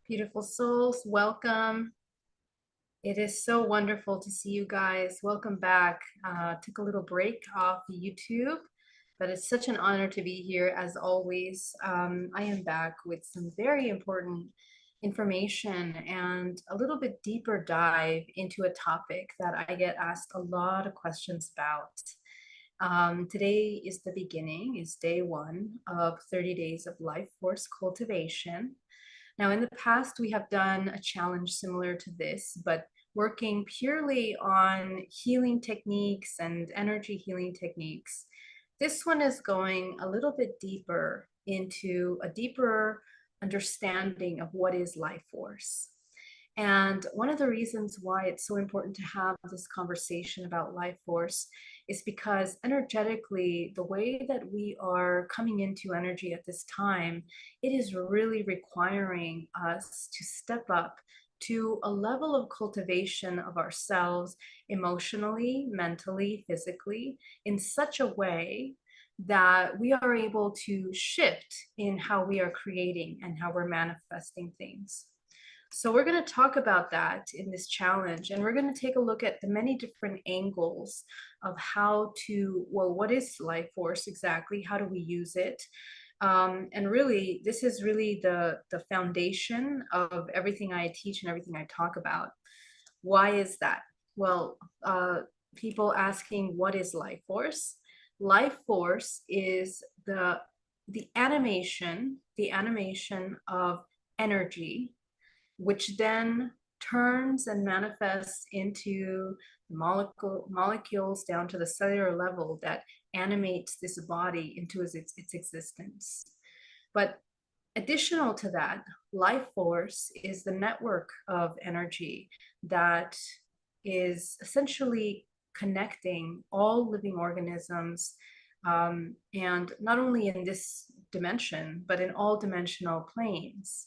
Beautiful souls, welcome. It is so wonderful to see you guys. Welcome back. Took a little break off YouTube, but it's such an honor to be here as always. I am back with some very important information and a little bit deeper dive into a topic that I get asked a lot of questions about. Today is the beginning, is day one of 30 days of life force cultivation. Now, in the past, we have done a challenge similar to this, but working purely on healing techniques and energy healing techniques. This one is going a little bit deeper into a deeper understanding of what is life force. And one of the reasons why it's so important to have this conversation about life force is because energetically, the way that we are coming into energy at this time, it is really requiring us to step up to a level of cultivation of ourselves emotionally, mentally, physically, in such a way that we are able to shift in how we are creating and how we're manifesting things. So we're going to talk about that in this challenge, and we're going to take a look at the many different angles of how to, well, what is life force exactly? How do we use it? And really, this is really the foundation of everything I teach and everything I talk about. Why is that? Well, people asking, what is life force? Life force is the animation of energy, which then turns and manifests into molecules down to the cellular level that animates this body into its existence. But additional to that, life force is the network of energy that is essentially connecting all living organisms, and not only in this dimension, but in all dimensional planes.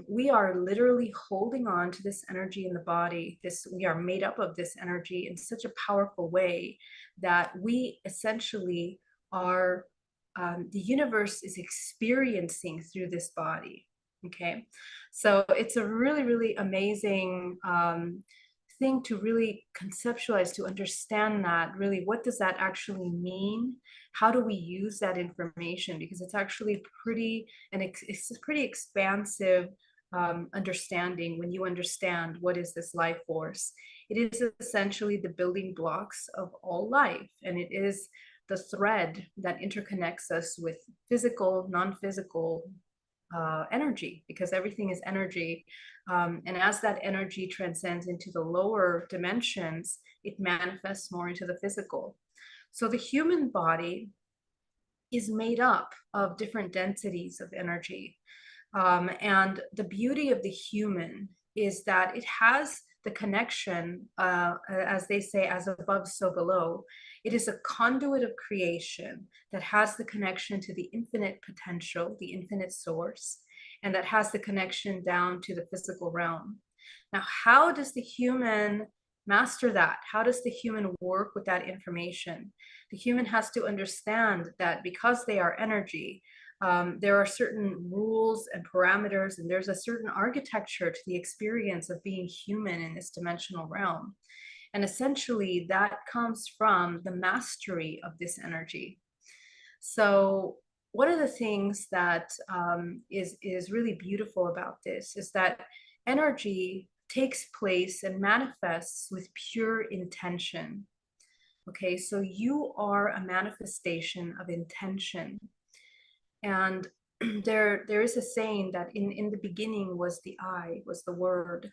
We are literally holding on to this energy in the body. We are made up of this energy in such a powerful way that we essentially are, the universe is experiencing through this body. Okay, so it's a really, really amazing thing to really conceptualize, to understand that really, what does that actually mean? How do we use that information? Because it's actually it's a pretty expansive understanding when you understand what is this life force. It is essentially the building blocks of all life, and it is the thread that interconnects us with physical, non-physical energy, because everything is energy. And as that energy transcends into the lower dimensions, it manifests more into the physical. So the human body is made up of different densities of energy. And the beauty of the human is that it has the connection, as they say, as above, so below. It is a conduit of creation that has the connection to the infinite potential, the infinite source, and that has the connection down to the physical realm. Now, how does the human master that? How does the human work with that information? The human has to understand that because they are energy, there are certain rules and parameters, and there's a certain architecture to the experience of being human in this dimensional realm. And essentially, that comes from the mastery of this energy. So one of the things that is really beautiful about this is that energy takes place and manifests with pure intention. Okay, so you are a manifestation of intention. And there is a saying that in the beginning was the I, was the word.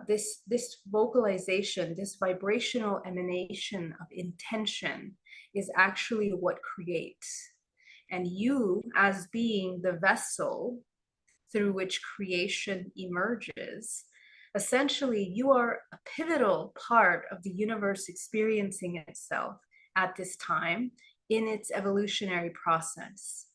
This vocalization, this vibrational emanation of intention is actually what creates. And you, as being the vessel through which creation emerges, essentially you are a pivotal part of the universe experiencing itself at this time in its evolutionary process.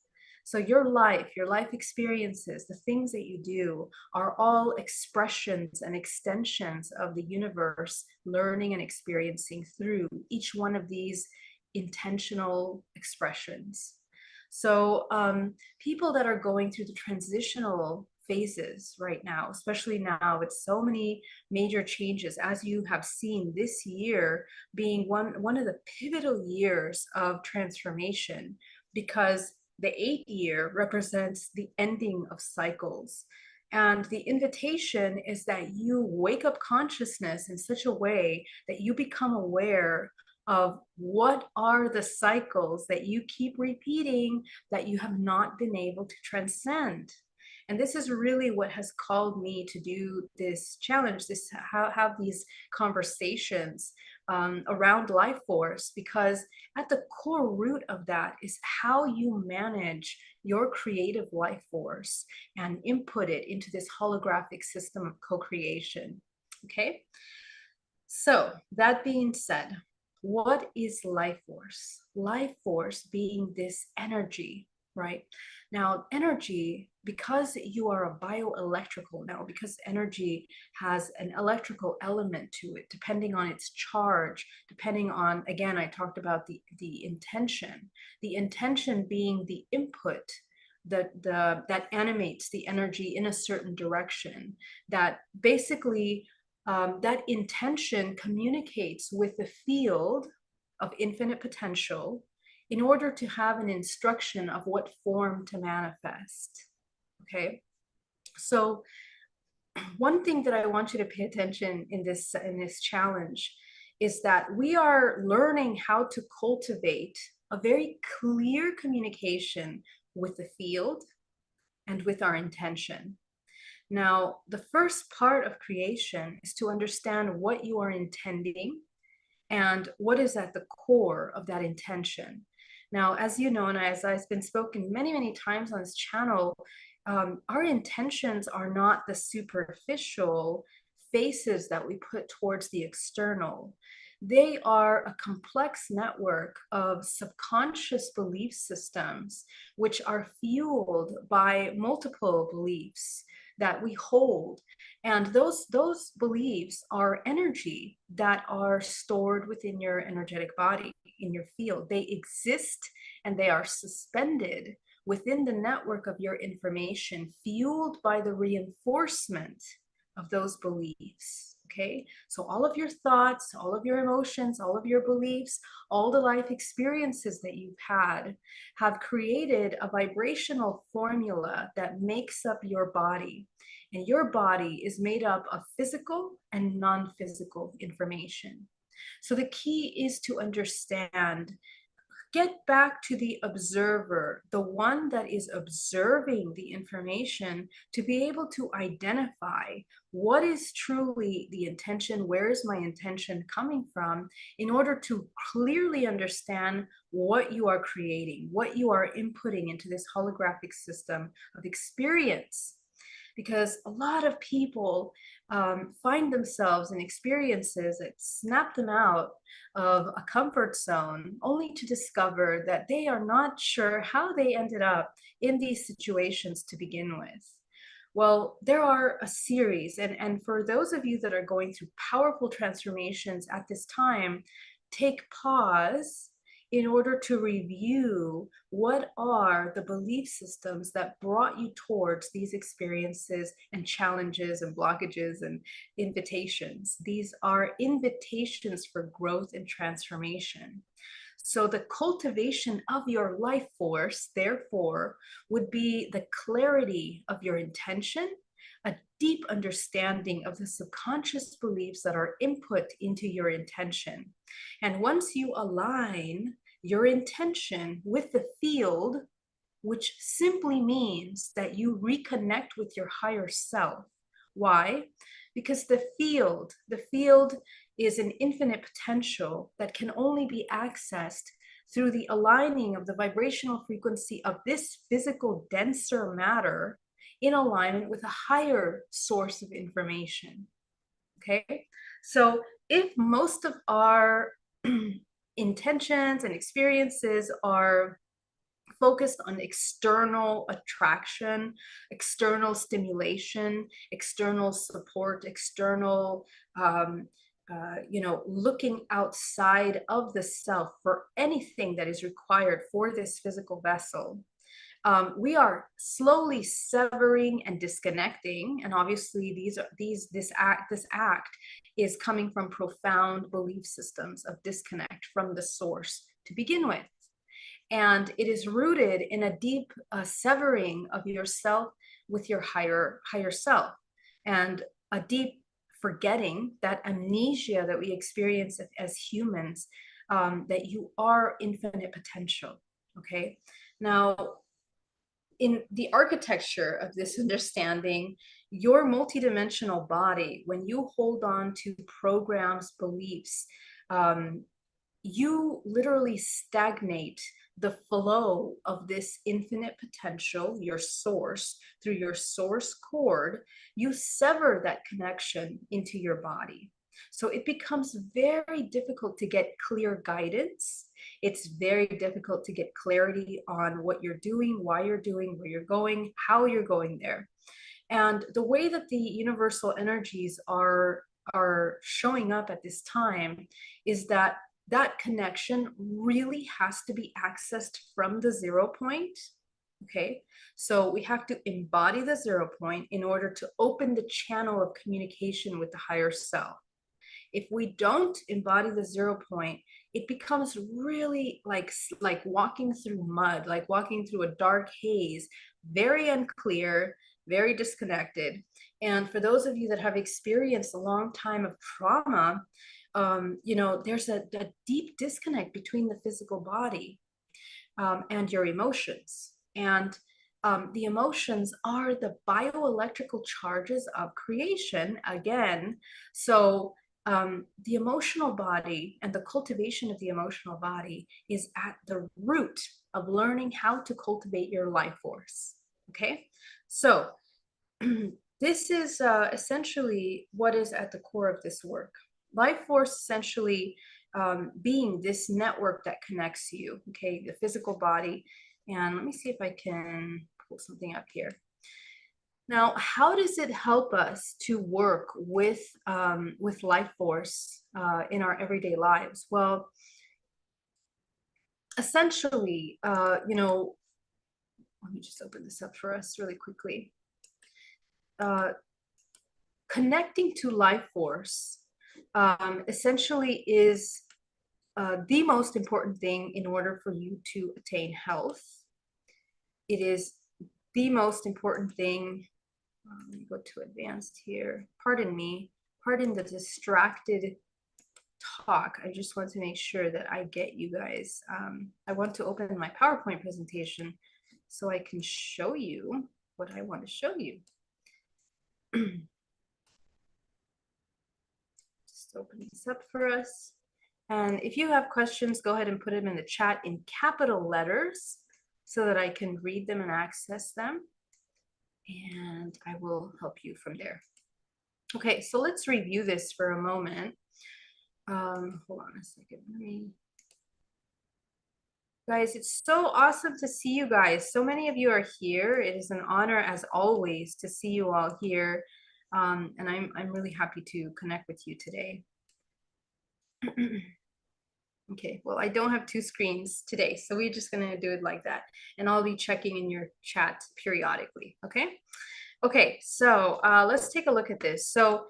So your life experiences, the things that you do are all expressions and extensions of the universe learning and experiencing through each one of these intentional expressions. So people that are going through the transitional phases right now, especially now with so many major changes, as you have seen this year being one of the pivotal years of transformation, because the 8th year represents the ending of cycles. And the invitation is that you wake up consciousness in such a way that you become aware of what are the cycles that you keep repeating that you have not been able to transcend. And this is really what has called me to do this challenge, this have these conversations around life force, because at the core root of that is how you manage your creative life force and input it into this holographic system of co-creation. Okay, so that being said, what is life force? Life force being this energy, right? Now, energy, because you are a bioelectrical now, because energy has an electrical element to it, depending on its charge, depending on, again, I talked about the intention being the input that animates the energy in a certain direction, that basically that intention communicates with the field of infinite potential in order to have an instruction of what form to manifest. Okay, so one thing that I want you to pay attention in this challenge is that we are learning how to cultivate a very clear communication with the field and with our intention. Now, the first part of creation is to understand what you are intending and what is at the core of that intention. Now, as you know, and as I've been spoken many, many times on this channel, our intentions are not the superficial faces that we put towards the external. They are a complex network of subconscious belief systems, which are fueled by multiple beliefs that we hold. And those beliefs are energy that are stored within your energetic body, in your field. They exist and they are suspended within the network of your information, fueled by the reinforcement of those beliefs. Okay, so all of your thoughts, all of your emotions, all of your beliefs, all the life experiences that you've had have created a vibrational formula that makes up your body. And your body is made up of physical and non-physical information. So the key is to understand, get back to the observer, the one that is observing the information, to be able to identify what is truly the intention, where is my intention coming from, in order to clearly understand what you are creating, what you are inputting into this holographic system of experience. Because a lot of people find themselves in experiences that snap them out of a comfort zone, only to discover that they are not sure how they ended up in these situations to begin with. Well, there are a series, and for those of you that are going through powerful transformations at this time, take pause in order to review what are the belief systems that brought you towards these experiences and challenges and blockages and invitations. These are invitations for growth and transformation. So the cultivation of your life force, therefore, would be the clarity of your intention, a deep understanding of the subconscious beliefs that are input into your intention. And once you align your intention with the field, which simply means that you reconnect with your higher self. Why? Because the field is an infinite potential that can only be accessed through the aligning of the vibrational frequency of this physical denser matter in alignment with a higher source of information. Okay, so if most of our intentions and experiences are focused on external attraction, external stimulation, external support, external, looking outside of the self for anything that is required for this physical vessel, we are slowly severing and disconnecting. And obviously this act is coming from profound belief systems of disconnect from the source to begin with. And it is rooted in a deep severing of yourself with your higher self, and a deep forgetting, that amnesia that we experience as humans, that you are infinite potential. Okay, now in the architecture of this understanding, your multidimensional body, when you hold on to programs, beliefs, you literally stagnate the flow of this infinite potential, your source, through your source cord. You sever that connection into your body. So it becomes very difficult to get clear guidance. It's very difficult to get clarity on what you're doing, why you're doing, where you're going, how you're going there. And the way that the universal energies are showing up at this time is that that connection really has to be accessed from the 0 point. Okay, so we have to embody the 0 point in order to open the channel of communication with the higher self. If we don't embody the 0 point, it becomes really like walking through mud, like walking through a dark haze, very unclear, very disconnected. And for those of you that have experienced a long time of trauma, there's a deep disconnect between the physical body and your emotions. And the emotions are the bioelectrical charges of creation again. So the emotional body and the cultivation of the emotional body is at the root of learning how to cultivate your life force. Okay, so this is essentially what is at the core of this work. Life force essentially being this network that connects you, okay, the physical body. And let me see if I can pull something up here. Now, how does it help us to work with life force in our everyday lives? Well, essentially, let me just open this up for us really quickly. Connecting to life force essentially is the most important thing in order for you to attain health. It is the most important thing. Let me go to advanced here. Pardon me. Pardon the distracted talk. I just want to make sure that I get you guys. I want to open my PowerPoint presentation so I can show you what I want to show you. Just open this up for us. And if you have questions, go ahead and put them in the chat in capital letters so that I can read them and access them. And I will help you from there. Okay, so let's review this for a moment. Hold on a second. Guys, it's so awesome to see you guys. So many of you are here. It is an honor, as always, to see you all here. And I'm really happy to connect with you today. Okay, well, I don't have two screens today, so we're just gonna do it like that. And I'll be checking in your chat periodically, okay? Okay, so let's take a look at this. So,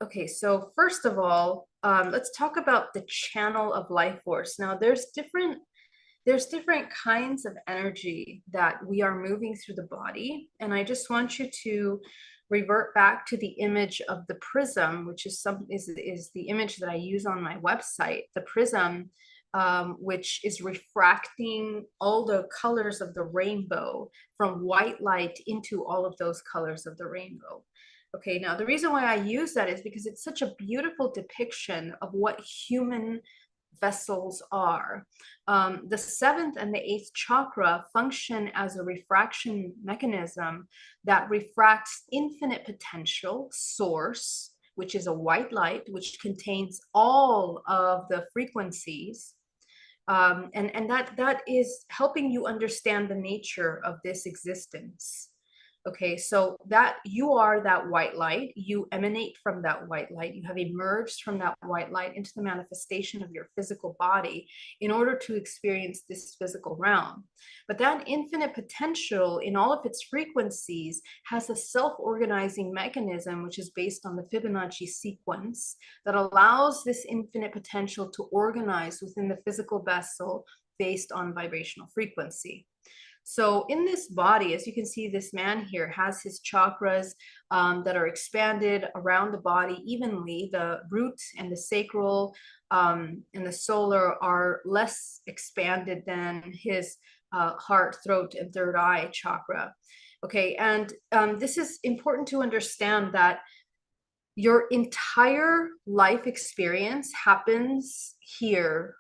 okay, so first of all, let's talk about the channel of life force. Now, there's different kinds of energy that we are moving through the body, and I just want you to revert back to the image of the prism, which is the image that I use on my website. The prism, which is refracting all the colors of the rainbow from white light into all of those colors of the rainbow. Okay, now the reason why I use that is because it's such a beautiful depiction of what human vessels are. The 7th and the 8th chakra function as a refraction mechanism that refracts infinite potential source, which is a white light, which contains all of the frequencies. And that is helping you understand the nature of this existence. Okay, so that you are that white light, you emanate from that white light, you have emerged from that white light into the manifestation of your physical body in order to experience this physical realm. But that infinite potential in all of its frequencies has a self-organizing mechanism, which is based on the Fibonacci sequence, that allows this infinite potential to organize within the physical vessel based on vibrational frequency. So in this body, as you can see, this man here has his chakras that are expanded around the body evenly. The root and the sacral and the solar are less expanded than his heart, throat, and third eye chakra. Okay, and this is important to understand that your entire life experience happens here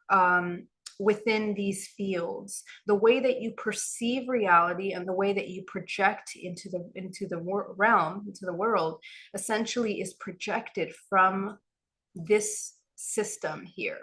within these fields. The way that you perceive reality and the way that you project into the realm, into the world, essentially is projected from this system here.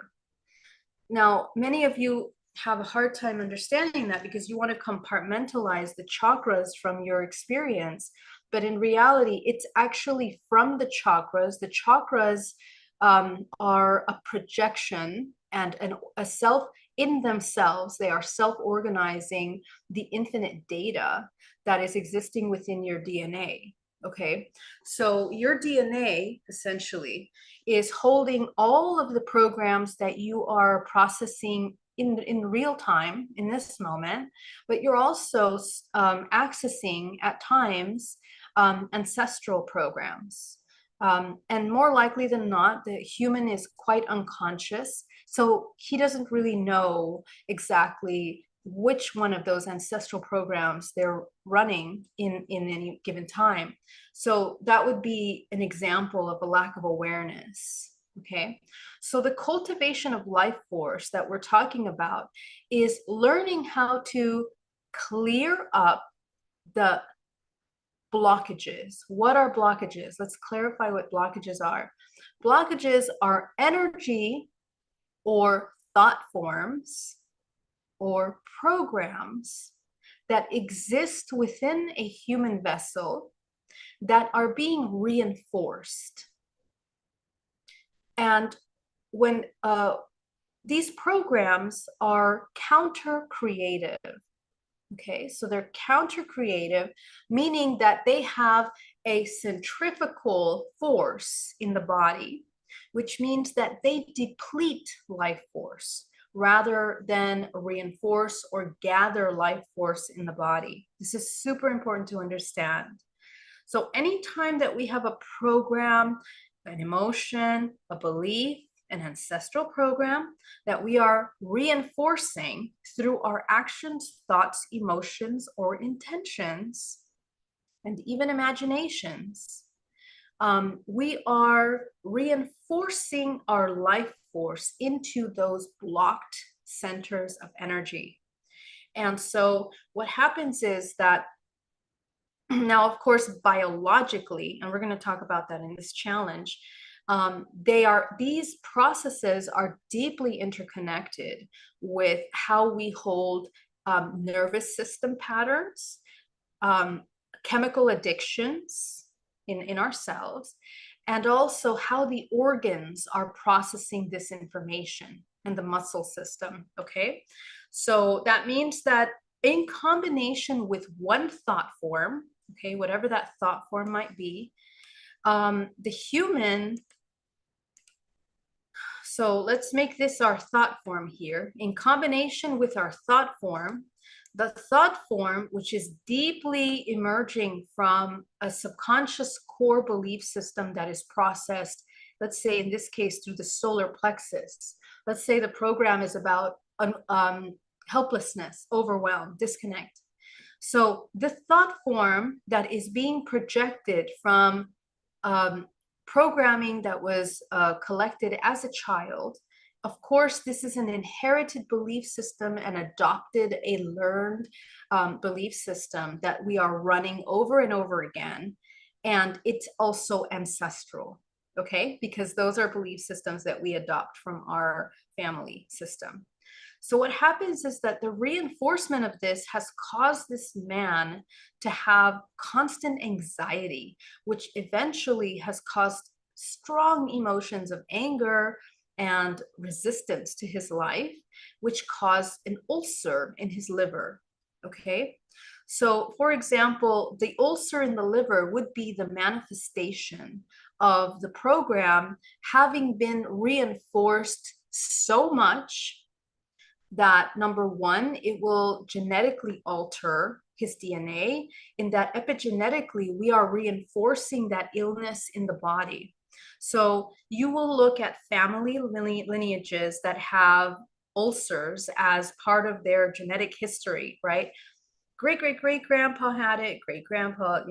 Now, many of you have a hard time understanding that because you want to compartmentalize the chakras from your experience. But in reality, it's actually from the chakras. The chakras are a projection and a self in themselves. They are self-organizing the infinite data that is existing within your DNA. Okay, so your DNA essentially is holding all of the programs that you are processing in real time in this moment, but you're also accessing at times ancestral programs. And more likely than not, the human is quite unconscious. So he doesn't really know exactly which one of those ancestral programs they're running in any given time. So that would be an example of a lack of awareness. Okay, so the cultivation of life force that we're talking about is learning how to clear up the blockages. What are blockages? Let's clarify what blockages are. Blockages are energy or thought forms or programs that exist within a human vessel that are being reinforced. And when these programs are counter-creative, okay, so they're counter-creative, meaning that they have a centrifugal force in the body, which means that they deplete life force rather than reinforce or gather life force in the body. This is super important to understand. So anytime that we have a program, an emotion, a belief, an ancestral program that we are reinforcing through our actions, thoughts, emotions, or intentions, and even imaginations, we are reinforcing our life force into those blocked centers of energy. And so what happens is that now, of course, biologically, and we're going to talk about that in this challenge, these processes are deeply interconnected with how we hold nervous system patterns, chemical addictions in ourselves, and also how the organs are processing this information and the muscle system. Okay, so that means that in combination with one thought form, okay, whatever that thought form might be, the human, so let's make this our thought form here. In combination with our thought form, the thought form, which is deeply emerging from a subconscious core belief system that is processed, let's say in this case, through the solar plexus. Let's say the program is about helplessness, overwhelm, disconnect. So the thought form that is being projected from programming that was collected as a child, of course, this is an inherited belief system and adopted a learned belief system that we are running over and over again. And it's also ancestral, okay? Because those are belief systems that we adopt from our family system. So what happens is that the reinforcement of this has caused this man to have constant anxiety, which eventually has caused strong emotions of anger and resistance to his life, which caused an ulcer in his liver. Okay. So, for example, the ulcer in the liver would be the manifestation of the program having been reinforced so much that, number one, it will genetically alter his DNA, in that epigenetically we are reinforcing that illness in the body. So you will look at family lineages that have ulcers as part of their genetic history, right? Great grandpa had it, great grandpa,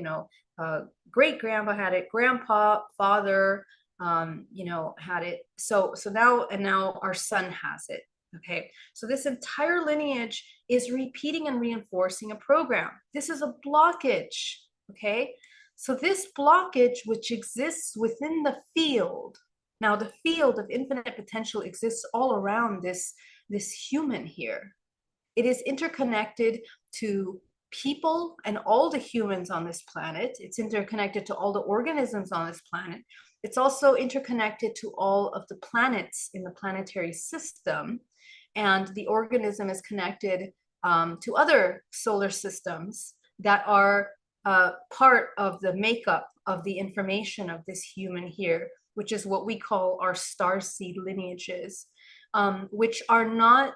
great grandpa had it, grandpa, father, had it. So now our son has it. Okay, so this entire lineage is repeating and reinforcing a program. This is a blockage. Okay, so this blockage, which exists within the field, now the field of infinite potential exists all around this human here. It is interconnected to people and all the humans on this planet. It's interconnected to all the organisms on this planet. It's also interconnected to all of the planets in the planetary system. And the organism is connected to other solar systems that are part of the makeup of the information of this human here, which is what we call our starseed lineages, which are not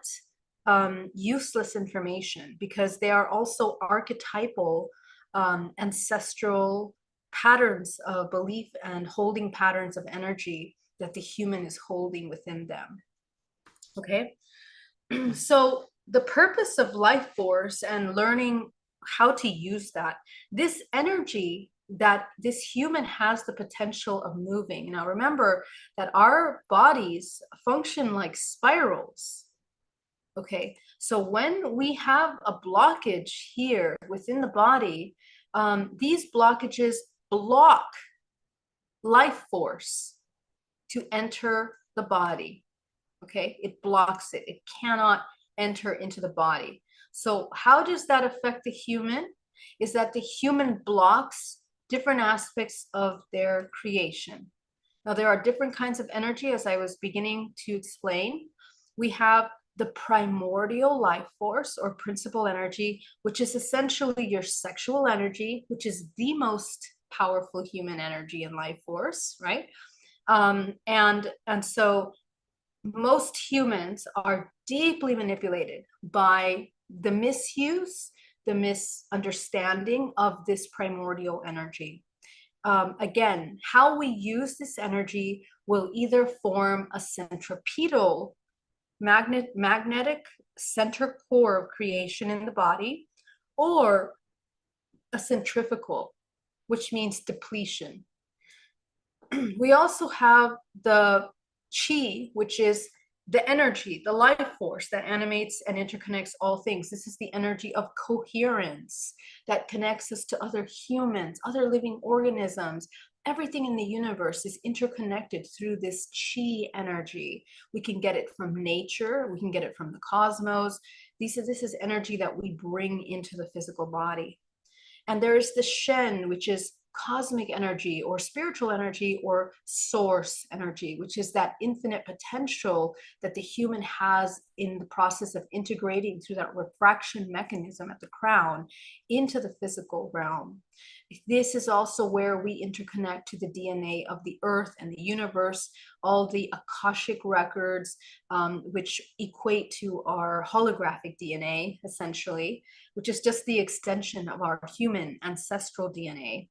useless information, because they are also archetypal ancestral patterns of belief and holding patterns of energy that the human is holding within them. Okay, so the purpose of life force and learning how to use that, this energy that this human has the potential of moving. Now remember that our bodies function like spirals. Okay, so when we have a blockage here within the body, these blockages block life force to enter the body. Okay, it blocks it. It cannot enter into the body. So how does that affect the human? Is that the human blocks different aspects of their creation. Now, there are different kinds of energy, as I was beginning to explain. We have the primordial life force or principal energy, which is essentially your sexual energy, which is the most powerful human energy and life force, right? And so most humans are deeply manipulated by the misuse, the misunderstanding of this primordial energy. Again, how we use this energy will either form a centripetal magnetic center core of creation in the body, or a centrifugal, which means depletion. We also have the chi, which is the energy, the life force that animates and interconnects all things. This is the energy of coherence that connects us to other humans, other living organisms. Everything in the universe is interconnected through this chi energy. We can get it from nature, we can get it from the cosmos. This is energy that we bring into the physical body. And there's the Shen, which is cosmic energy or spiritual energy or source energy, which is that infinite potential that the human has in the process of integrating through that refraction mechanism at the crown into the physical realm. This is also where we interconnect to the DNA of the earth and the universe, all the Akashic records, which equate to our holographic DNA, essentially, which is just the extension of our human ancestral DNA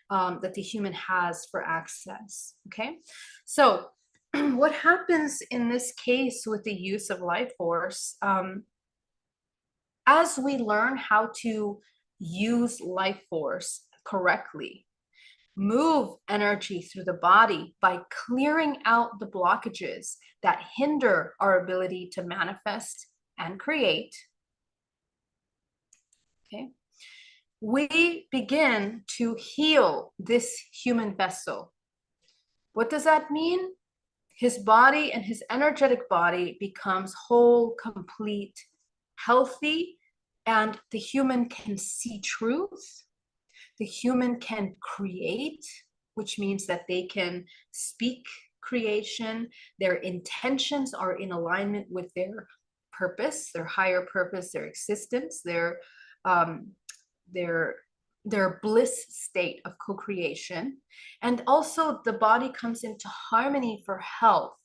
that the human has for access. Okay, so what happens in this case with the use of life force, as we learn how to use life force correctly, move energy through the body by clearing out the blockages that hinder our ability to manifest and create. Okay, we begin to heal this human vessel. What does that mean? his body and his energetic body becomes whole, complete, healthy, and the human can see truth. The human can create, which means that they can speak creation. Their intentions are in alignment with their purpose, their higher purpose, their existence, um, their their bliss state of co-creation. And also the body comes into harmony for health.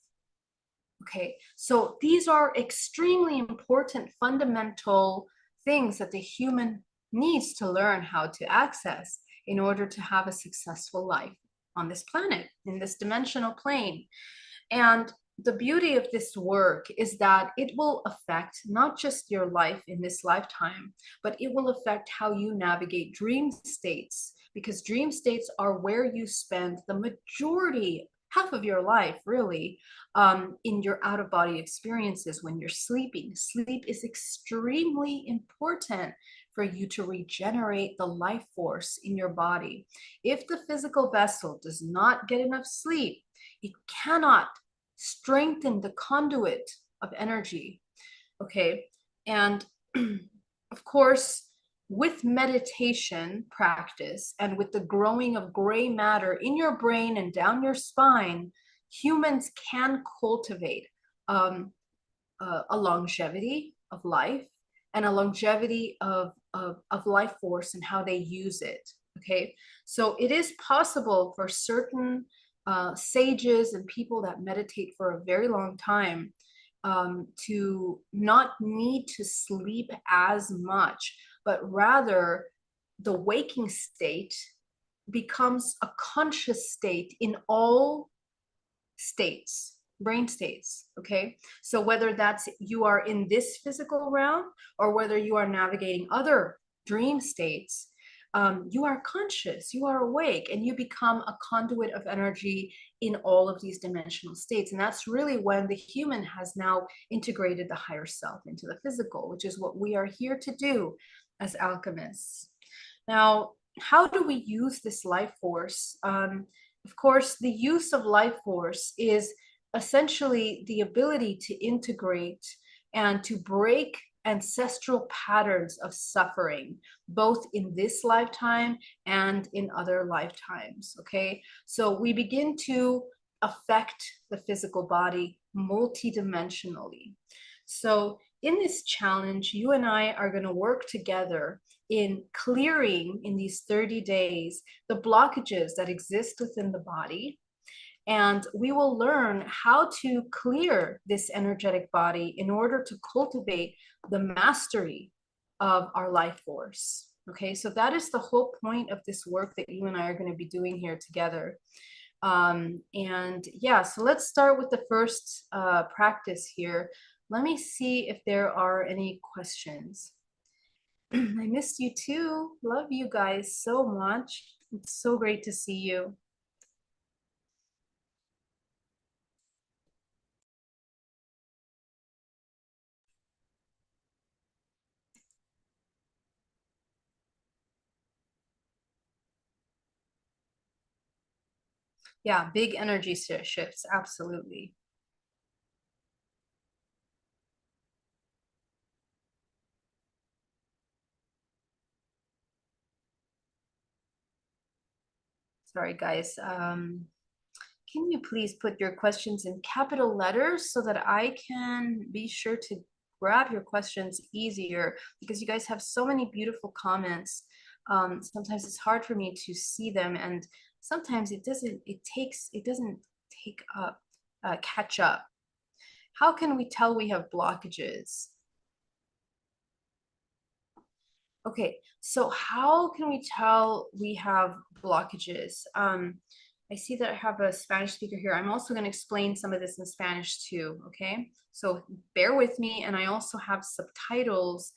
Okay, so these are extremely important fundamental things that the human needs to learn how to access in order to have a successful life on this planet, in this dimensional plane. And the beauty of this work is that it will affect not just your life in this lifetime, but it will affect how you navigate dream states, because dream states are where you spend the majority, half of your life, really, in your out of body experiences when you're sleeping. Sleep is extremely important for you to regenerate the life force in your body. If the physical vessel does not get enough sleep, it cannot strengthen the conduit of energy. Okay. And of course, with meditation practice and with the growing of gray matter in your brain and down your spine, humans can cultivate a longevity of life and a longevity of life force and how they use it. Okay, so it is possible for certain sages and people that meditate for a very long time to not need to sleep as much, but rather the waking state becomes a conscious state in all states, brain states. Okay, so whether that's you are in this physical realm or whether you are navigating other dream states, you are conscious, you are awake, and you become a conduit of energy in all of these dimensional states. And that's really when the human has now integrated the higher self into the physical, which is what we are here to do as alchemists. Now, how do we use this life force? Of course, the use of life force is essentially the ability to integrate and to break ancestral patterns of suffering, both in this lifetime and in other lifetimes. Okay, so we begin to affect the physical body multidimensionally. So in this challenge, you and I are going to work together in clearing in these 30 days the blockages that exist within the body. And we will learn how to clear this energetic body in order to cultivate the mastery of our life force. Okay, so that is the whole point of this work that you and I are going to be doing here together. And yeah, so let's start with the first practice here. Let me see if there are any questions. I missed you too. Love you guys so much. It's so great to see you. Yeah, big energy shifts. Absolutely. Sorry, guys. Can you please put your questions in capital letters so that I can be sure to grab your questions easier, because you guys have so many beautiful comments. Sometimes it's hard for me to see them, and sometimes it doesn't take up catch up. How can we tell we have blockages? Okay, so how can we tell we have blockages? I see that I have a Spanish speaker here. I'm also going to explain some of this in Spanish too, okay? So bear with me, and I also have subtitles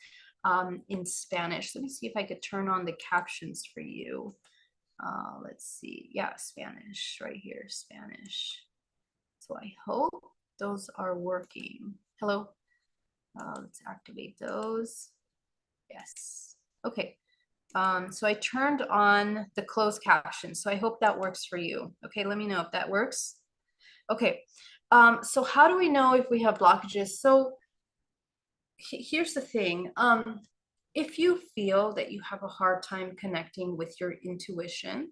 in Spanish. Let me see if I could turn on the captions for you. Let's see. Yeah, Spanish right here, Spanish. So I hope those are working. Hello. Let's activate those. Yes. Okay. So I turned on the closed caption. So I hope that works for you. Okay, let me know if that works. Okay. So how do we know if we have blockages? So here's the thing. If you feel that you have a hard time connecting with your intuition,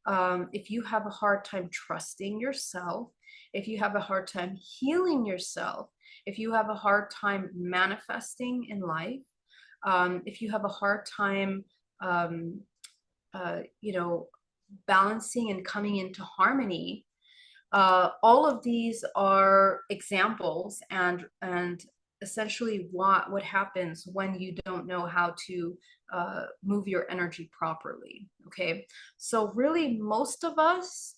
if you have a hard time trusting yourself, if you have a hard time healing yourself, if you have a hard time manifesting in life, if you have a hard time, um, you know, balancing and coming into harmony, all of these are examples and essentially what happens when you don't know how to move your energy properly. Okay, so really most of us,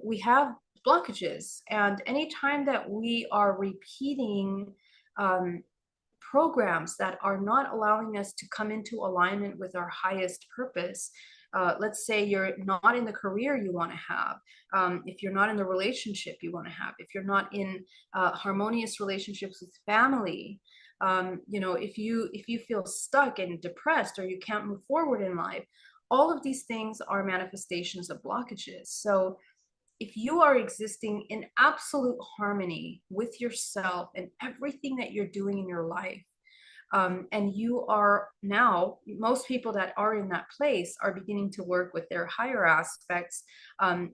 we have blockages, and anytime that we are repeating um, programs that are not allowing us to come into alignment with our highest purpose. Let's say you're not in the career you want to have, if you're not in the relationship you want to have, if you're not in harmonious relationships with family, if you feel stuck and depressed or you can't move forward in life, all of these things are manifestations of blockages. So if you are existing in absolute harmony with yourself and everything that you're doing in your life, and you are now, most people that are in that place are beginning to work with their higher aspects.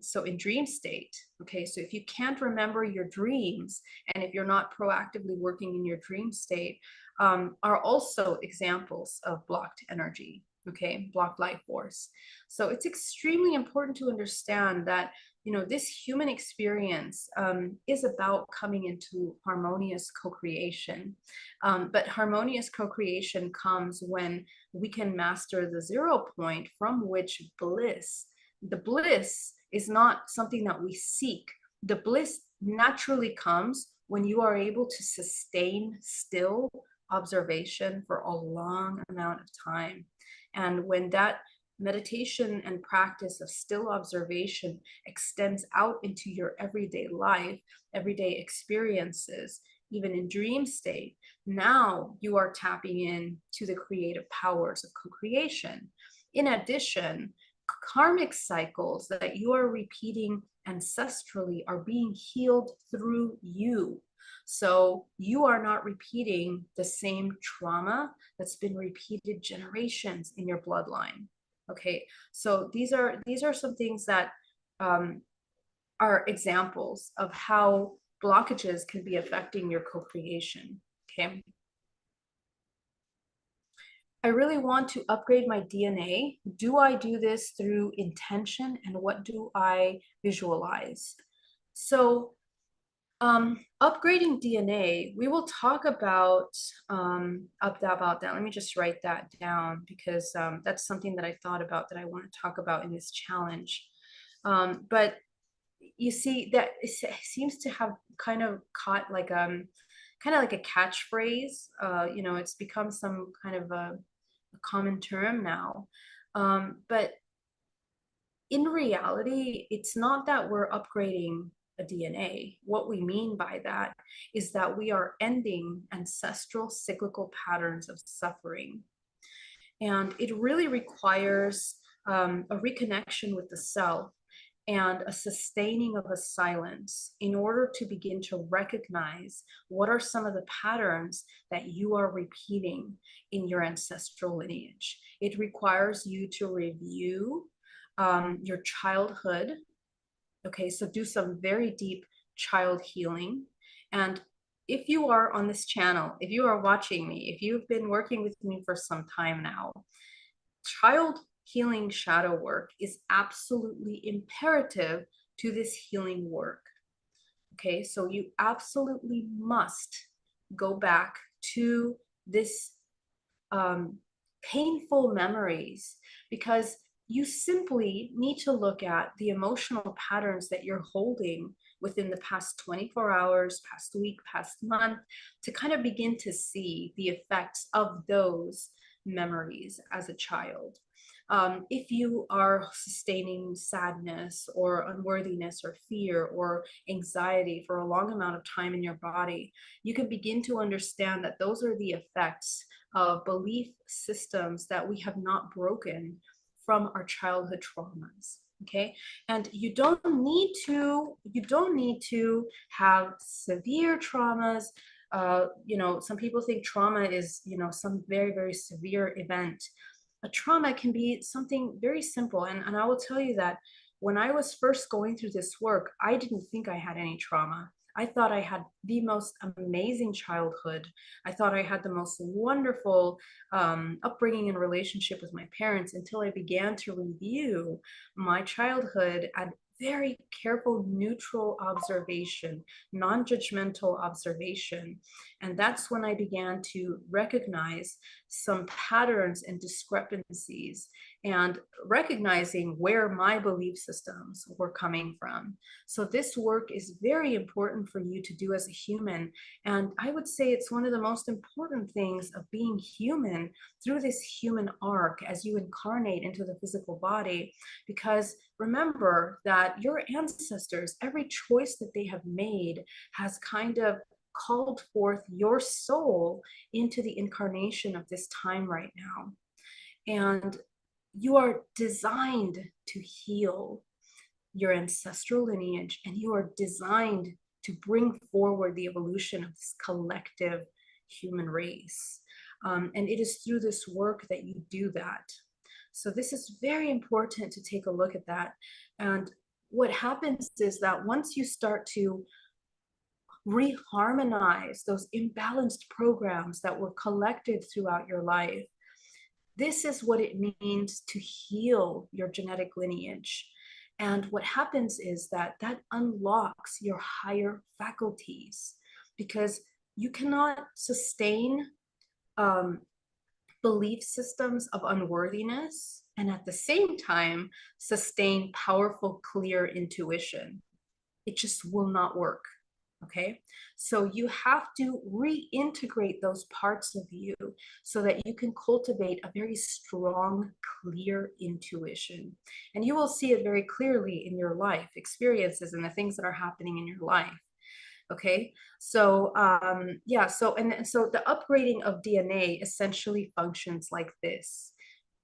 So in dream state, okay, so if you can't remember your dreams, and if you're not proactively working in your dream state, are also examples of blocked energy, okay, blocked life force. So it's extremely important to understand that this human experience is about coming into harmonious co-creation. But harmonious co-creation comes when we can master the 0 point from which the bliss is not something that we seek. The bliss naturally comes when you are able to sustain still observation for a long amount of time. And when that meditation and practice of still observation extends out into your everyday life, everyday experiences, even in dream state, now you are tapping in to the creative powers of co-creation. In addition, karmic cycles that you are repeating ancestrally are being healed through you. So you are not repeating the same trauma that's been repeated generations in your bloodline. Okay, so these are some things that are examples of how blockages can be affecting your co-creation. Okay. I really want to upgrade my DNA. Do I do this through intention, and what do I visualize? So upgrading DNA, we will talk about about that. Let me just write that down, because that's something that I thought about that I want to talk about in this challenge. But you see that it seems to have kind of caught like kind of like a catchphrase. It's become some kind of a common term now. But in reality, it's not that we're upgrading a DNA. What we mean by that is that we are ending ancestral cyclical patterns of suffering. And it really requires a reconnection with the self and a sustaining of a silence in order to begin to recognize what are some of the patterns that you are repeating in your ancestral lineage. It requires you to review your childhood. Okay, so do some very deep child healing. And if you are on this channel, if you are watching me, if you've been working with me for some time now, child healing shadow work is absolutely imperative to this healing work. Okay, so you absolutely must go back to this painful memories, because you simply need to look at the emotional patterns that you're holding within the past 24 hours, past week, past month, to kind of begin to see the effects of those memories as a child. If you are sustaining sadness or unworthiness or fear or anxiety for a long amount of time in your body, you can begin to understand that those are the effects of belief systems that we have not broken from our childhood traumas. Okay, and you don't need to have severe traumas. Some people think trauma is, some very, very severe event. A trauma can be something very simple, and I will tell you that when I was first going through this work, I didn't think I had any trauma. I thought I had the most amazing childhood. I thought I had the most wonderful upbringing and relationship with my parents, until I began to review my childhood and very careful, neutral observation, non judgmental observation. And that's when I began to recognize some patterns and discrepancies, and recognizing where my belief systems were coming from. So, this work is very important for you to do as a human. And I would say it's one of the most important things of being human through this human arc as you incarnate into the physical body. Because remember that your ancestors, every choice that they have made has kind of called forth your soul into the incarnation of this time right now. And you are designed to heal your ancestral lineage, and you are designed to bring forward the evolution of this collective human race. And it is through this work that you do that. So this is very important to take a look at that. And what happens is that once you start to reharmonize those imbalanced programs that were collected throughout your life, this is what it means to heal your genetic lineage. And what happens is that that unlocks your higher faculties, because you cannot sustain um, belief systems of unworthiness and at the same time sustain powerful, clear intuition. It just will not work. Okay, so you have to reintegrate those parts of you so that you can cultivate a very strong, clear intuition. And you will see it very clearly in your life experiences and the things that are happening in your life. Okay, so so the upgrading of DNA essentially functions like this.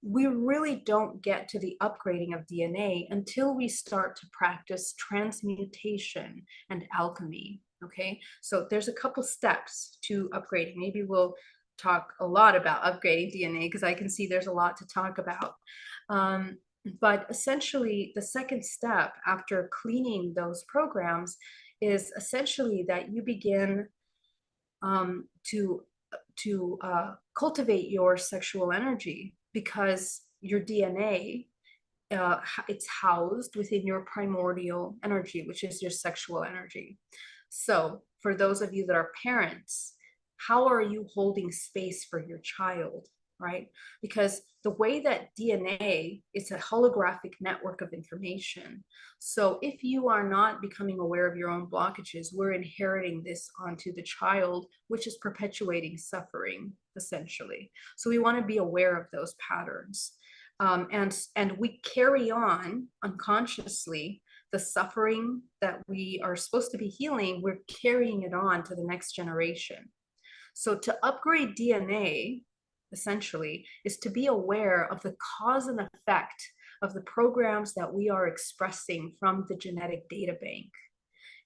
We really don't get to the upgrading of DNA until we start to practice transmutation and alchemy. Okay, so there's a couple steps to upgrading. Maybe we'll talk a lot about upgrading DNA, because I can see there's a lot to talk about. But essentially, the second step after cleaning those programs is essentially that you begin to cultivate your sexual energy, because your DNA, it's housed within your primordial energy, which is your sexual energy. So for those of you that are parents, how are you holding space for your child, right? Because the way that DNA is a holographic network of information. So if you are not becoming aware of your own blockages, we're inheriting this onto the child, which is perpetuating suffering, essentially. So we want to be aware of those patterns. And we carry on unconsciously the suffering that we are supposed to be healing. We're carrying it on to the next generation. So to upgrade DNA, essentially, is to be aware of the cause and effect of the programs that we are expressing from the genetic data bank.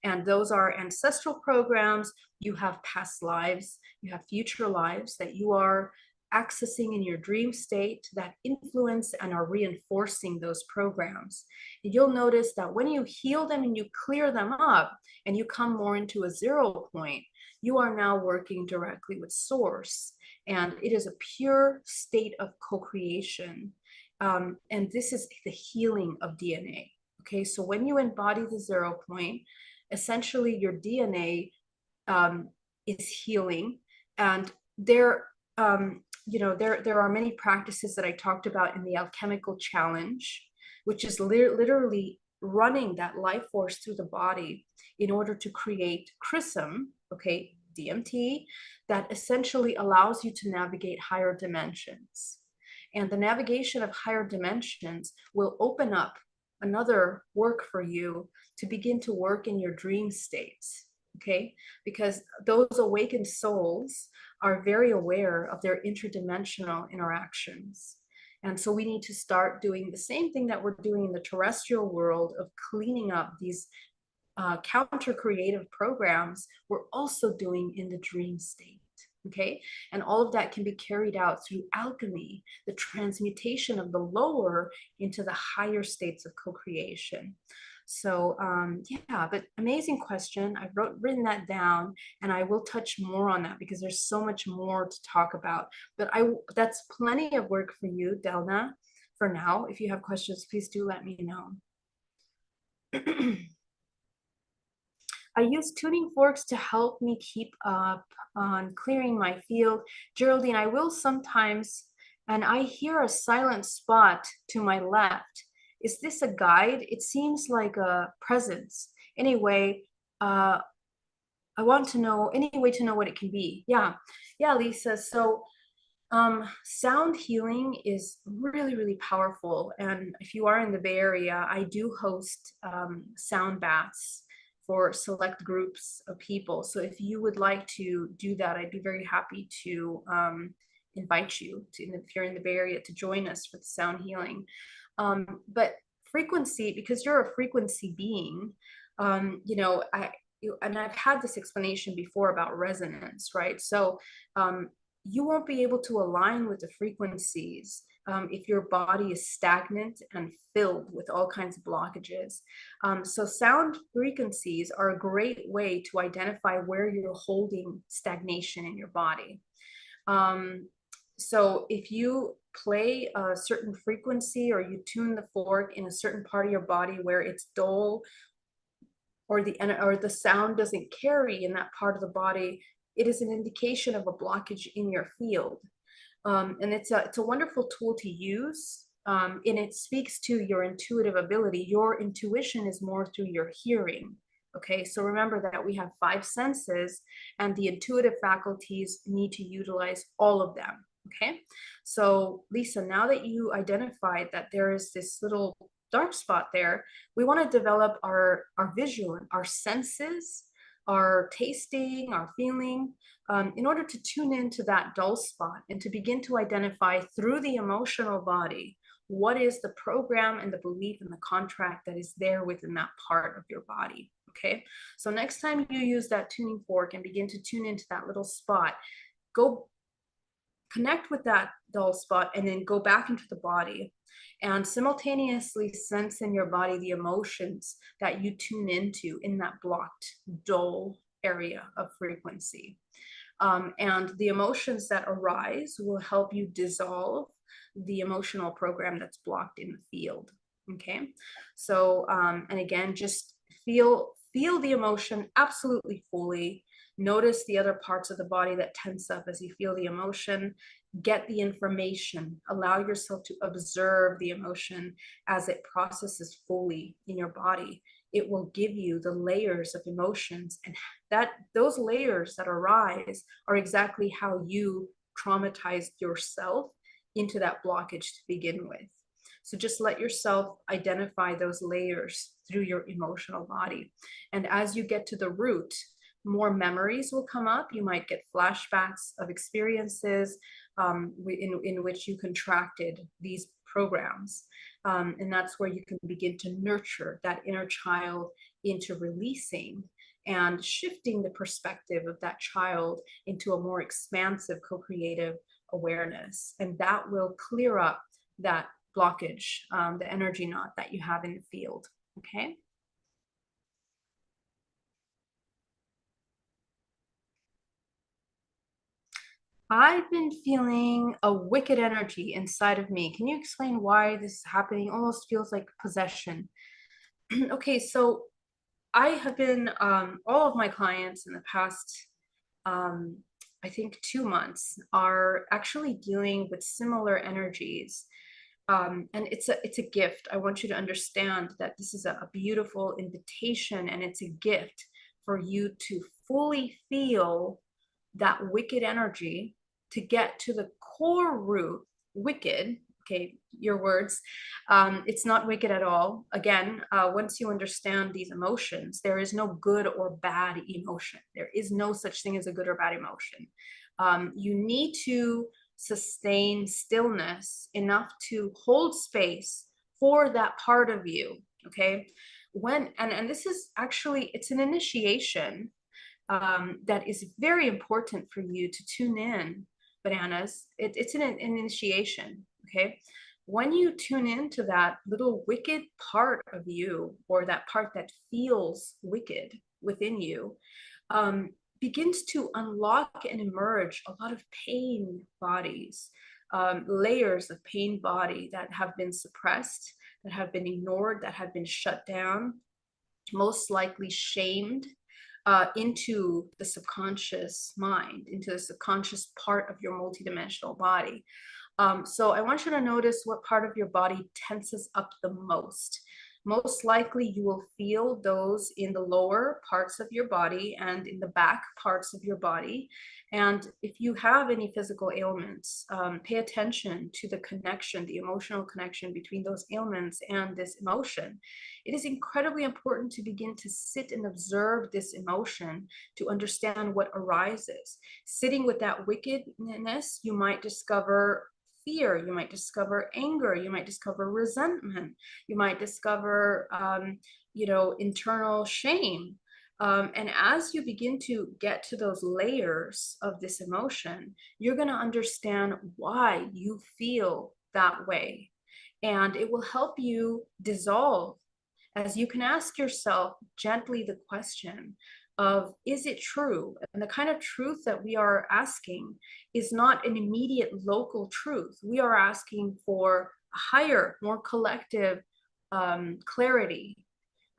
And those are ancestral programs. You have past lives, you have future lives that you are accessing in your dream state that influence and are reinforcing those programs. And you'll notice that when you heal them and you clear them up and you come more into a zero point, you are now working directly with source. And it is a pure state of co-creation. And this is the healing of DNA. Okay, so when you embody the zero point, essentially your DNA is healing. And there are many practices that I talked about in the alchemical challenge, which is literally running that life force through the body in order to create chrism, okay, DMT, that essentially allows you to navigate higher dimensions. And the navigation of higher dimensions will open up another work for you to begin to work in your dream states, okay? Because those awakened souls are very aware of their interdimensional interactions. And so we need to start doing the same thing that we're doing in the terrestrial world of cleaning up these counter creative programs we're also doing in the dream state. Okay. And all of that can be carried out through alchemy, the transmutation of the lower into the higher states of co-creation. So yeah, but amazing question. I've written that down, and I will touch more on that because there's so much more to talk about. But that's plenty of work for you, Delna. For now, if you have questions, please do let me know. I use tuning forks to help me keep up on clearing my field. Geraldine, I will sometimes, and I hear a silent spot to my left. Is this a guide? It seems like a presence. Anyway, I want to know, any way to know what it can be. Yeah, Lisa. So sound healing is really, really powerful. And if you are in the Bay Area, I do host sound baths for select groups of people. So if you would like to do that, I'd be very happy to invite you to, if you're in the Bay Area, to join us for the sound healing. But frequency, because you're a frequency being, you know, and I've had this explanation before about resonance, right? So you won't be able to align with the frequencies if your body is stagnant and filled with all kinds of blockages. So sound frequencies are a great way to identify where you're holding stagnation in your body. So if you play a certain frequency or you tune the fork in a certain part of your body where it's dull, or the sound doesn't carry in that part of the body, it is an indication of a blockage in your field. And it's a wonderful tool to use. And it speaks to your intuitive ability. Your intuition is more through your hearing. Okay, so remember that we have 5 senses, and the intuitive faculties need to utilize all of them. Okay, so Lisa, now that you identified that there is this little dark spot there, we want to develop our visual, our senses, our tasting, our feeling, in order to tune into that dull spot and to begin to identify through the emotional body what is the program and the belief and the contract that is there within that part of your body. Okay, so next time you use that tuning fork and begin to tune into that little spot, go connect with that dull spot and then go back into the body and simultaneously sense in your body the emotions that you tune into in that blocked, dull area of frequency. And the emotions that arise will help you dissolve the emotional program that's blocked in the field. Okay, so and again, just feel the emotion absolutely fully. Notice the other parts of the body that tense up as you feel the emotion. Get the information. Allow yourself to observe the emotion as it processes fully in your body. It will give you the layers of emotions, and that those layers that arise are exactly how you traumatized yourself into that blockage to begin with. So just let yourself identify those layers through your emotional body. And as you get to the root, more memories will come up. You might get flashbacks of experiences in which you contracted these programs. And that's where you can begin to nurture that inner child into releasing and shifting the perspective of that child into a more expansive co-creative awareness. And that will clear up that blockage, the energy knot that you have in the field. Okay. I've been feeling a wicked energy inside of me. Can you explain why this is happening? Almost feels like possession. Okay, so I have been, all of my clients in the past, um, I think 2 months, are actually dealing with similar energies. And it's a gift. I want you to understand that this is a beautiful invitation, and it's a gift for you to fully feel that wicked energy, to get to the core root. Wicked, okay, your words. It's not wicked at all. Again, once you understand these emotions, there is no good or bad emotion. There is no such thing as a good or bad emotion. You need to sustain stillness enough to hold space for that part of you. Okay. And this is actually, it's an initiation that is very important for you to tune in, bananas. It's an initiation. Okay. When you tune into that little wicked part of you, or that part that feels wicked within you, begins to unlock and emerge a lot of pain bodies, layers of pain body that have been suppressed, that have been ignored, that have been shut down, most likely shamed, into the subconscious mind, into the subconscious part of your multidimensional body. So I want you to notice what part of your body tenses up the most. Most likely you will feel those in the lower parts of your body and in the back parts of your body. And if you have any physical ailments, pay attention to the connection, the emotional connection between those ailments and this emotion. It is incredibly important to begin to sit and observe this emotion to understand what arises. Sitting with that wickedness, you might discover fear, you might discover anger, you might discover resentment, you might discover, internal shame. And as you begin to get to those layers of this emotion, you're going to understand why you feel that way. And it will help you dissolve, as you can ask yourself gently the question of, is it true? And the kind of truth that we are asking is not an immediate local truth. We are asking for a higher, more collective clarity.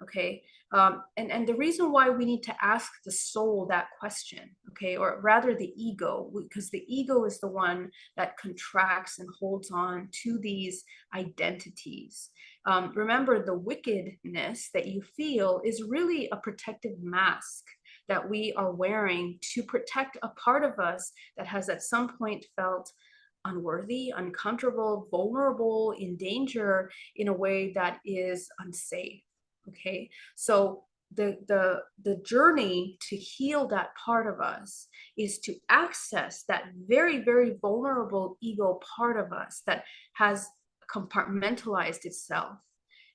Okay. And the reason why we need to ask the soul that question, okay, or rather the ego, because the ego is the one that contracts and holds on to these identities. Remember, the wickedness that you feel is really a protective mask that we are wearing to protect a part of us that has at some point felt unworthy, uncomfortable, vulnerable, in danger in a way that is unsafe. Okay, so the journey to heal that part of us is to access that very, very vulnerable ego part of us that has compartmentalized itself,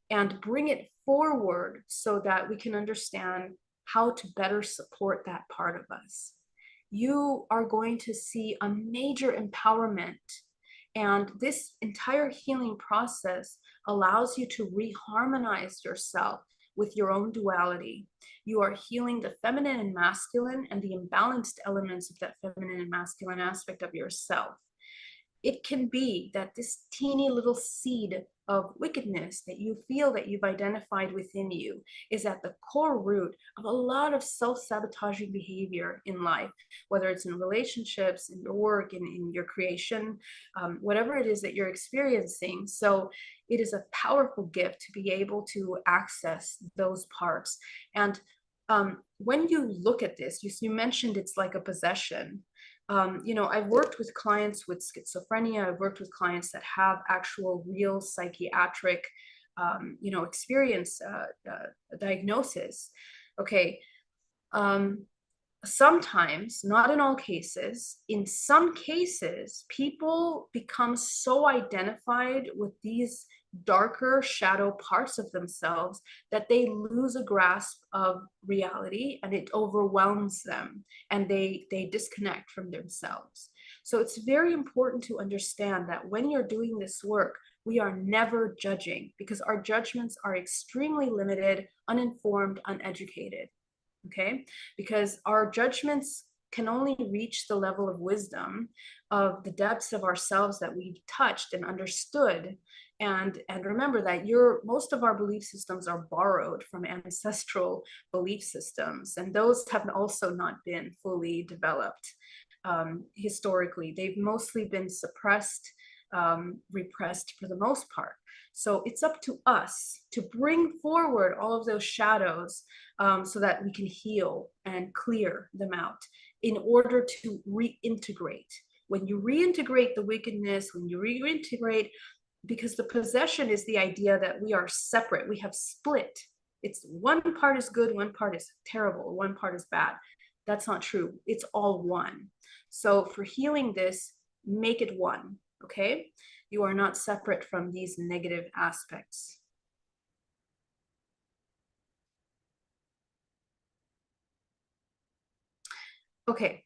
and bring it forward so that we can understand how to better support that part of us. You are going to see a major empowerment. And this entire healing process allows you to reharmonize yourself with your own duality. You are healing the feminine and masculine and the imbalanced elements of that feminine and masculine aspect of yourself. It can be that this teeny little seed of wickedness that you feel that you've identified within you is at the core root of a lot of self-sabotaging behavior in life, whether it's in relationships, in your work, in your creation, whatever it is that you're experiencing. So it is a powerful gift to be able to access those parts. And when you look at this, you mentioned it's like a possession. I've worked with clients with schizophrenia. I've worked with clients that have actual real psychiatric, experience, diagnosis. Okay. Sometimes, not in all cases, in some cases, people become so identified with these darker shadow parts of themselves that they lose a grasp of reality, and it overwhelms them, and they disconnect from themselves. So it's very important to understand that when you're doing this work, we are never judging, because our judgments are extremely limited, uninformed, uneducated. Okay, because our judgments can only reach the level of wisdom of the depths of ourselves that we've touched and understood. And remember that most of our belief systems are borrowed from ancestral belief systems, and those have also not been fully developed historically. They've mostly been suppressed, repressed for the most part. So it's up to us to bring forward all of those shadows, so that we can heal and clear them out in order to reintegrate. When you reintegrate the wickedness, when you reintegrate, because the possession is the idea that we are separate, we have split. It's one part is good, one part is terrible, one part is bad. That's not true. It's all one. So for healing this, make it one, okay? You are not separate from these negative aspects. Okay.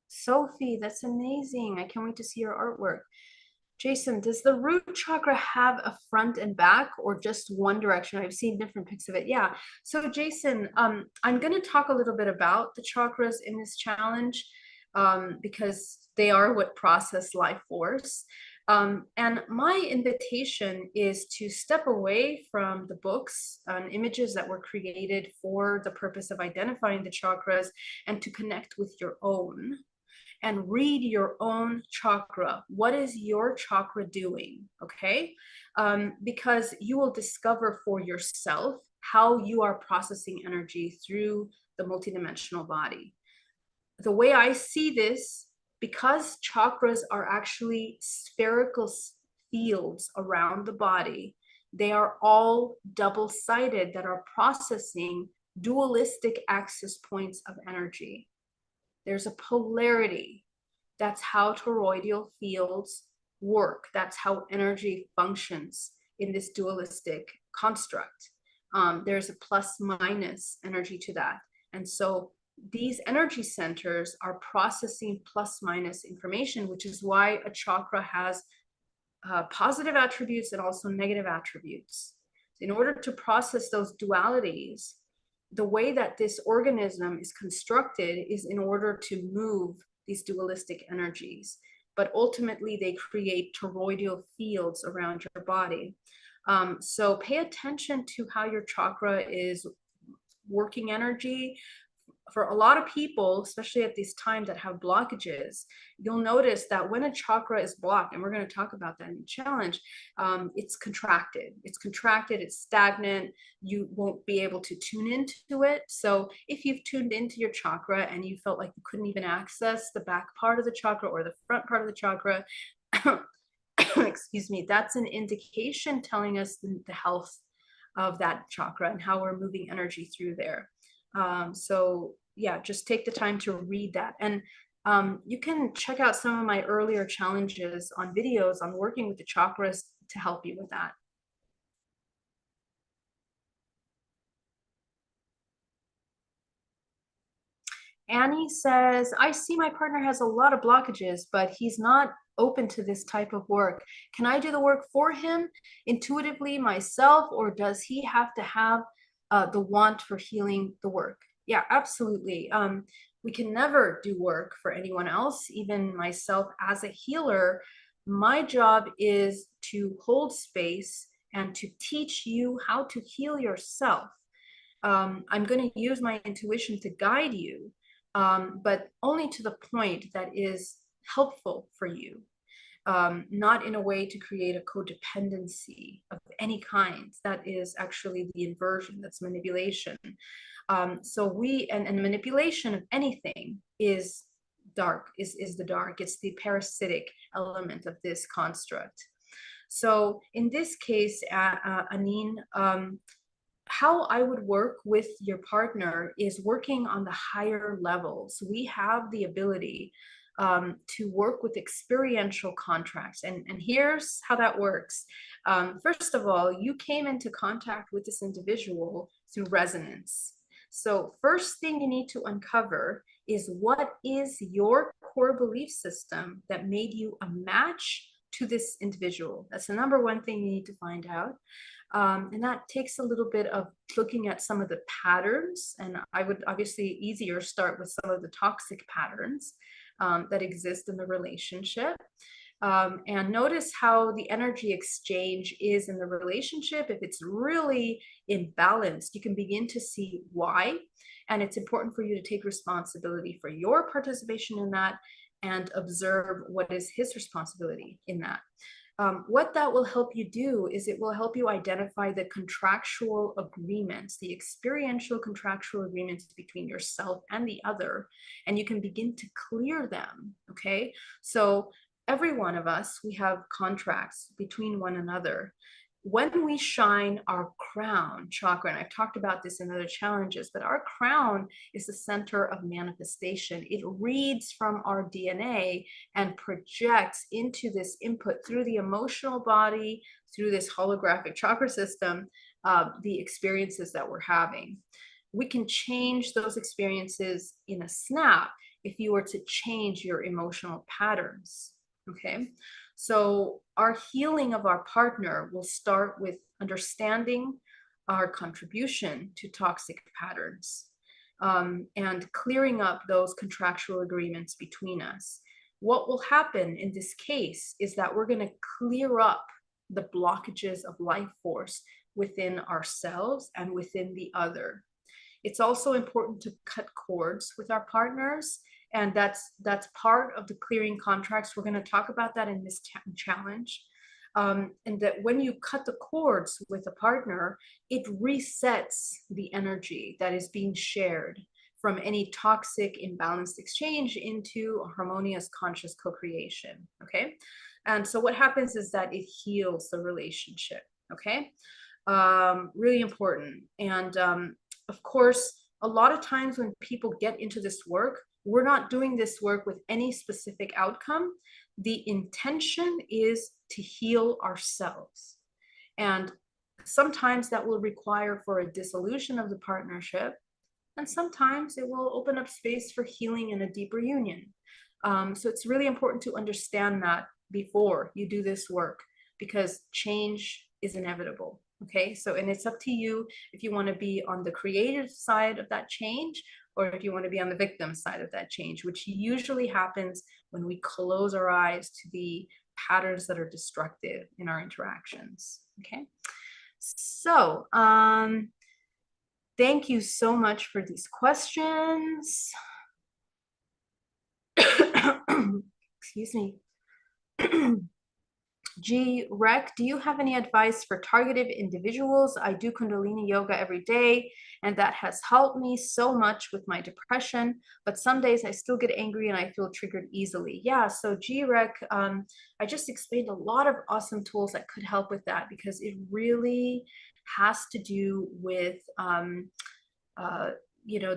Sophie, that's amazing. I can't wait to see your artwork. Jason, does the root chakra have a front and back or just one direction? I've seen different pics of it. Yeah. So Jason, I'm going to talk a little bit about the chakras in this challenge because they are what process life force. And my invitation is to step away from the books and images that were created for the purpose of identifying the chakras and to connect with your own and read your own chakra. What is your chakra doing? Okay. Because you will discover for yourself how you are processing energy through the multidimensional body. The way I see this, because chakras are actually spherical fields around the body, they are all double-sided that are processing dualistic axis points of energy. There's a polarity. That's how toroidal fields work. That's how energy functions in this dualistic construct. There's a plus minus energy to that. And so these energy centers are processing plus minus information, which is why a chakra has positive attributes and also negative attributes. In order to process those dualities, the way that this organism is constructed is in order to move these dualistic energies, but ultimately they create toroidal fields around your body. So pay attention to how your chakra is working energy. For a lot of people, especially at this time that have blockages, you'll notice that when a chakra is blocked, and we're going to talk about that in the challenge, it's contracted. It's contracted, it's stagnant. You won't be able to tune into it. So if you've tuned into your chakra and you felt like you couldn't even access the back part of the chakra or the front part of the chakra, excuse me, that's an indication telling us the health of that chakra and how we're moving energy through there. So yeah, just take the time to read that. And you can check out some of my earlier challenges on videos on working with the chakras to help you with that. Annie says, I see my partner has a lot of blockages, but he's not open to this type of work. Can I do the work for him intuitively myself, or does he have to have the want for healing the work? Yeah, absolutely. We can never do work for anyone else, even myself as a healer. My job is to hold space and to teach you how to heal yourself. I'm going to use my intuition to guide you, but only to the point that is helpful for you, not in a way to create a codependency of any kind. That is actually the inversion, that's manipulation. So and manipulation of anything is dark, is the dark. It's the parasitic element of this construct. So in this case, Anine, how I would work with your partner is working on the higher levels. We have the ability to work with experiential contracts. And here's how that works. First of all, you came into contact with this individual through resonance. So first thing you need to uncover is what is your core belief system that made you a match to this individual. That's the number one thing you need to find out. And that takes a little bit of looking at some of the patterns. And I would obviously easier start with some of the toxic patterns that exist in the relationship. And notice how the energy exchange is in the relationship. If it's really imbalanced, you can begin to see why. And it's important for you to take responsibility for your participation in that and observe what is his responsibility in that. What that will help you do is it will help you identify the contractual agreements, the experiential contractual agreements between yourself and the other, and you can begin to clear them, okay? So every one of us, we have contracts between one another. when we shine our crown chakra, and I've talked about this in other challenges, but our crown is the center of manifestation. It reads from our DNA and projects into this input through the emotional body, through this holographic chakra system, the experiences that we're having. We can change those experiences in a snap if you were to change your emotional patterns. Okay. So our healing of our partner will start with understanding our contribution to toxic patterns, and clearing up those contractual agreements between us. What will happen in this case is that we're going to clear up the blockages of life force within ourselves and within the other. It's also important to cut cords with our partners, and that's part of the clearing contracts. We're going to talk about that in this challenge. And that when you cut the cords with a partner, it resets the energy that is being shared from any toxic, imbalanced exchange into a harmonious, conscious co-creation. Okay. And so what happens is that it heals the relationship. Okay. Really important. And of course, a lot of times when people get into this work, we're not doing this work with any specific outcome. The intention is to heal ourselves. And sometimes that will require for a dissolution of the partnership. And sometimes it will open up space for healing and a deeper union. So it's really important to understand that before you do this work, because change is inevitable. Okay, so, and it's up to you if you want to be on the creative side of that change, or if you want to be on the victim side of that change, which usually happens when we close our eyes to the patterns that are destructive in our interactions. Okay, so thank you so much for these questions. Excuse me. G. Rec, do you have any advice for targeted individuals? I do Kundalini yoga every day, and that has helped me so much with my depression, but some days I still get angry and I feel triggered easily. Yeah, so G. Rec, I just explained a lot of awesome tools that could help with that, because it really has to do with the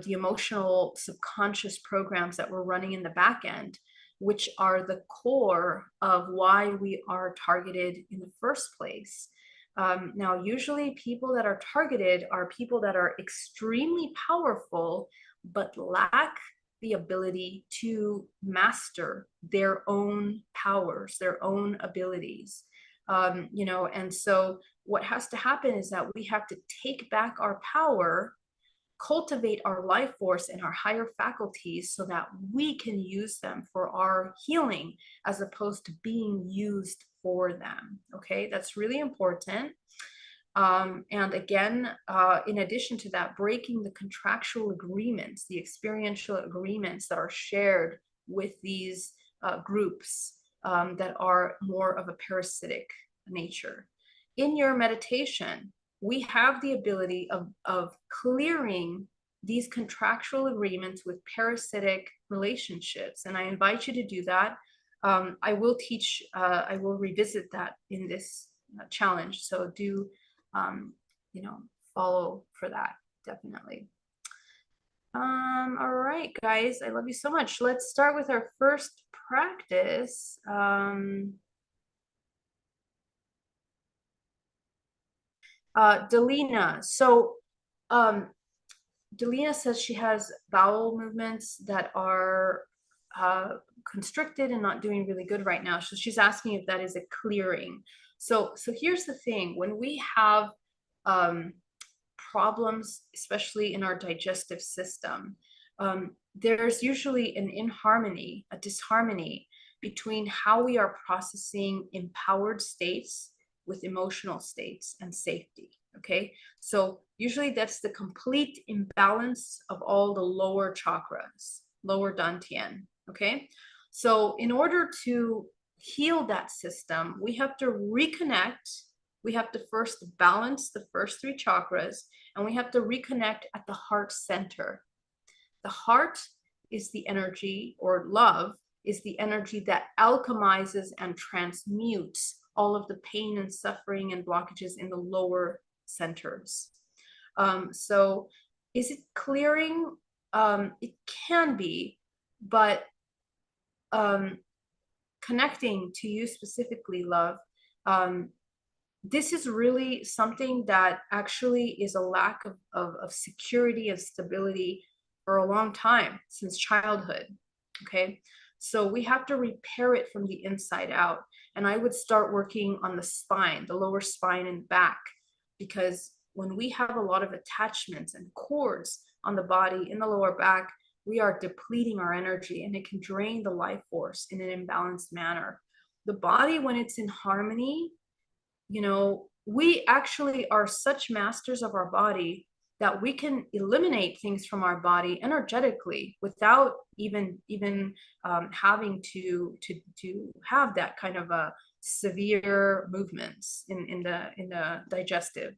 emotional subconscious programs that we're running in the back end, which are the core of why we are targeted in the first place. Now, usually people that are targeted are people that are extremely powerful, but lack the ability to master their own powers, their own abilities. And so what has to happen is that we have to take back our power, cultivate our life force and our higher faculties so that we can use them for our healing as opposed to being used for them. Okay, that's really important. And again, in addition to that, breaking the contractual agreements, the experiential agreements that are shared with these groups that are more of a parasitic nature. In your meditation, we have the ability of clearing these contractual agreements with parasitic relationships. And I invite you to do that. I will revisit that in this challenge. So do, follow for that, definitely. All right, guys, I love you so much. Let's start with our first practice. Delina. So Delina says she has bowel movements that are constricted and not doing really good right now. So she's asking if that is a clearing. So here's the thing. When we have problems, especially in our digestive system, there's usually an inharmony, a disharmony between how we are processing empowered states with emotional states and safety. Okay, so usually that's the complete imbalance of all the lower chakras, lower dantian. Okay, so in order to heal that system, we have to reconnect. We have to first balance the first three chakras, and we have to reconnect at the heart center. The heart is the energy, or love is the energy that alchemizes and transmutes all of the pain and suffering and blockages in the lower centers. So is it clearing? It can be, but connecting to you specifically, love, this is really something that actually is a lack of security, of stability for a long time, since childhood. Okay. So we have to repair it from the inside out. And I would start working on the spine, the lower spine and back, because when we have a lot of attachments and cords on the body in the lower back, we are depleting our energy and it can drain the life force in an imbalanced manner. The body, when it's in harmony, you know, we actually are such masters of our body that we can eliminate things from our body energetically without even having to have that kind of a severe movements in the digestive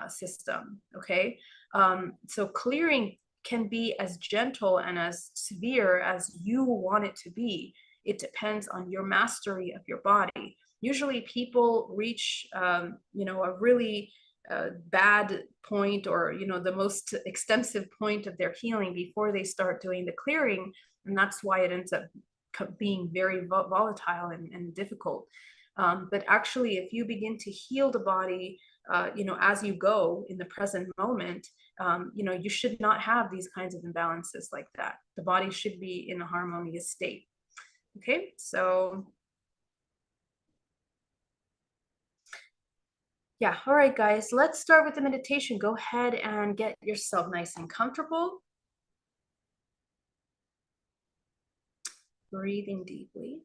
system. Okay, so clearing can be as gentle and as severe as you want it to be. It depends on your mastery of your body. Usually people reach you know, a really bad point, or you know, the most extensive point of their healing before they start doing the clearing, and that's why it ends up being very volatile and difficult. But actually, if you begin to heal the body, you know, as you go in the present moment, you know, you should not have these kinds of imbalances like that. The body should be in a harmonious state. Okay, so yeah, all right, guys, let's start with the meditation. Go ahead and get yourself nice and comfortable. Breathing deeply.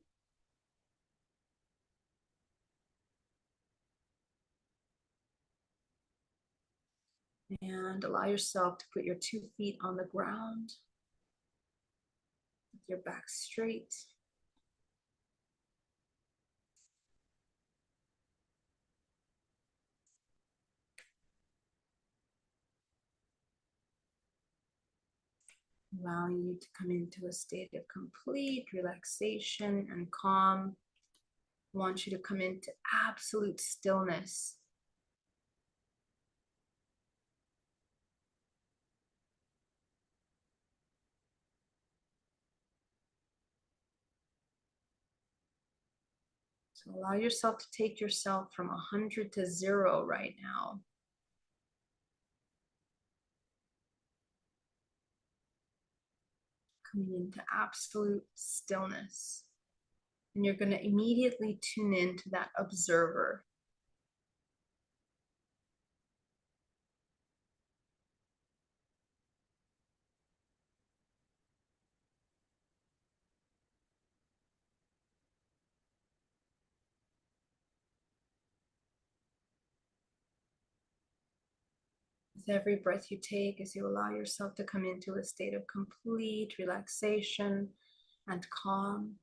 And allow yourself to put your 2 feet on the ground, with your back straight. Allowing you to come into a state of complete relaxation and calm. I want you to come into absolute stillness. So allow yourself to take yourself from 100 to 0 right now. Coming into absolute stillness. And you're going to immediately tune into that observer. With every breath you take, as you allow yourself to come into a state of complete relaxation and calm.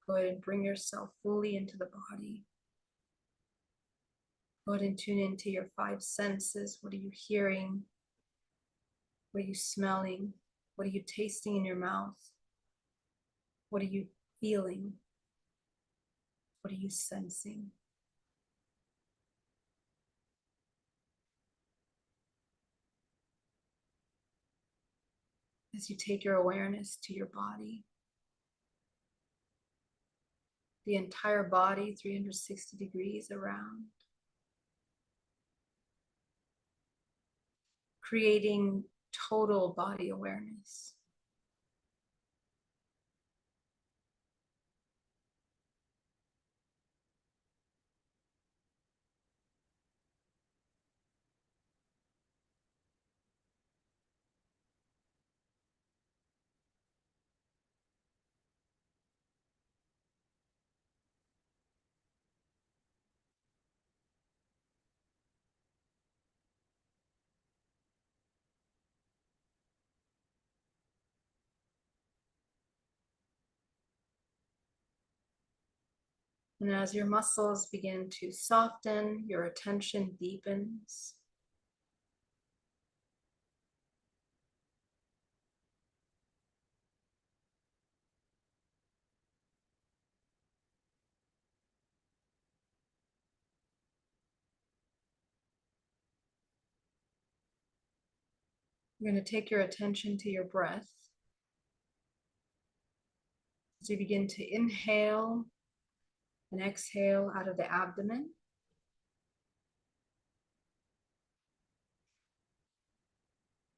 Go ahead and bring yourself fully into the body. Go ahead and tune into your 5 senses. What are you hearing? What are you smelling? What are you tasting in your mouth? What are you feeling? What are you sensing? As you take your awareness to your body, the entire body, 360 degrees around, creating total body awareness. And as your muscles begin to soften, your attention deepens. You're going to take your attention to your breath as you begin to inhale and exhale out of the abdomen.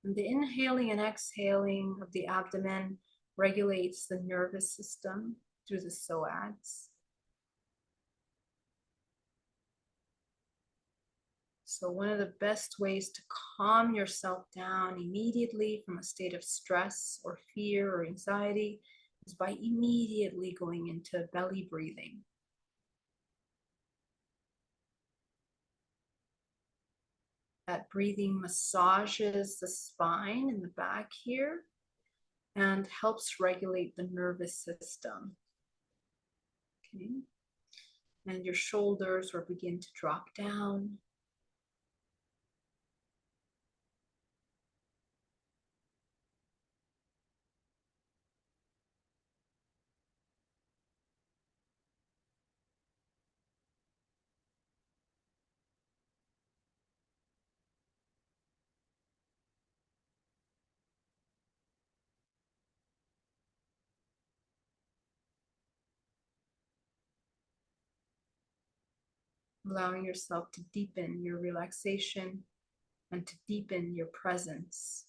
And the inhaling and exhaling of the abdomen regulates the nervous system through the psoas. So one of the best ways to calm yourself down immediately from a state of stress or fear or anxiety is by immediately going into belly breathing. That breathing massages the spine in the back here and helps regulate the nervous system. Okay. And your shoulders will begin to drop down. Allowing yourself to deepen your relaxation and to deepen your presence.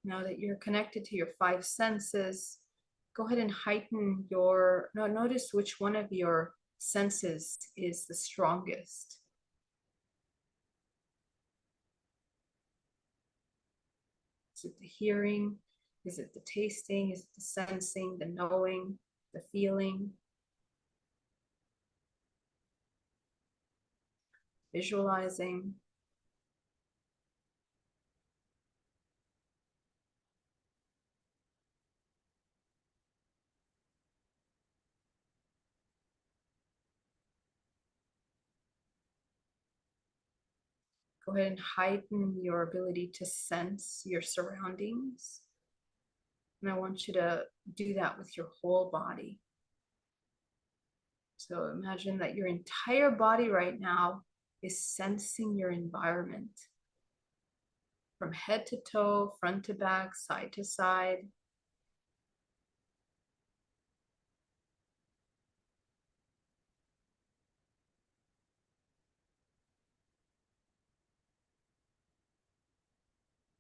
Now that you're connected to your five senses, go ahead and heighten your, now notice which one of your senses is the strongest. Is it the hearing? Is it the tasting? Is it the sensing, the knowing, the feeling? Visualizing? Go ahead and heighten your ability to sense your surroundings. And I want you to do that with your whole body. So imagine that your entire body right now is sensing your environment from head to toe, front to back, side to side.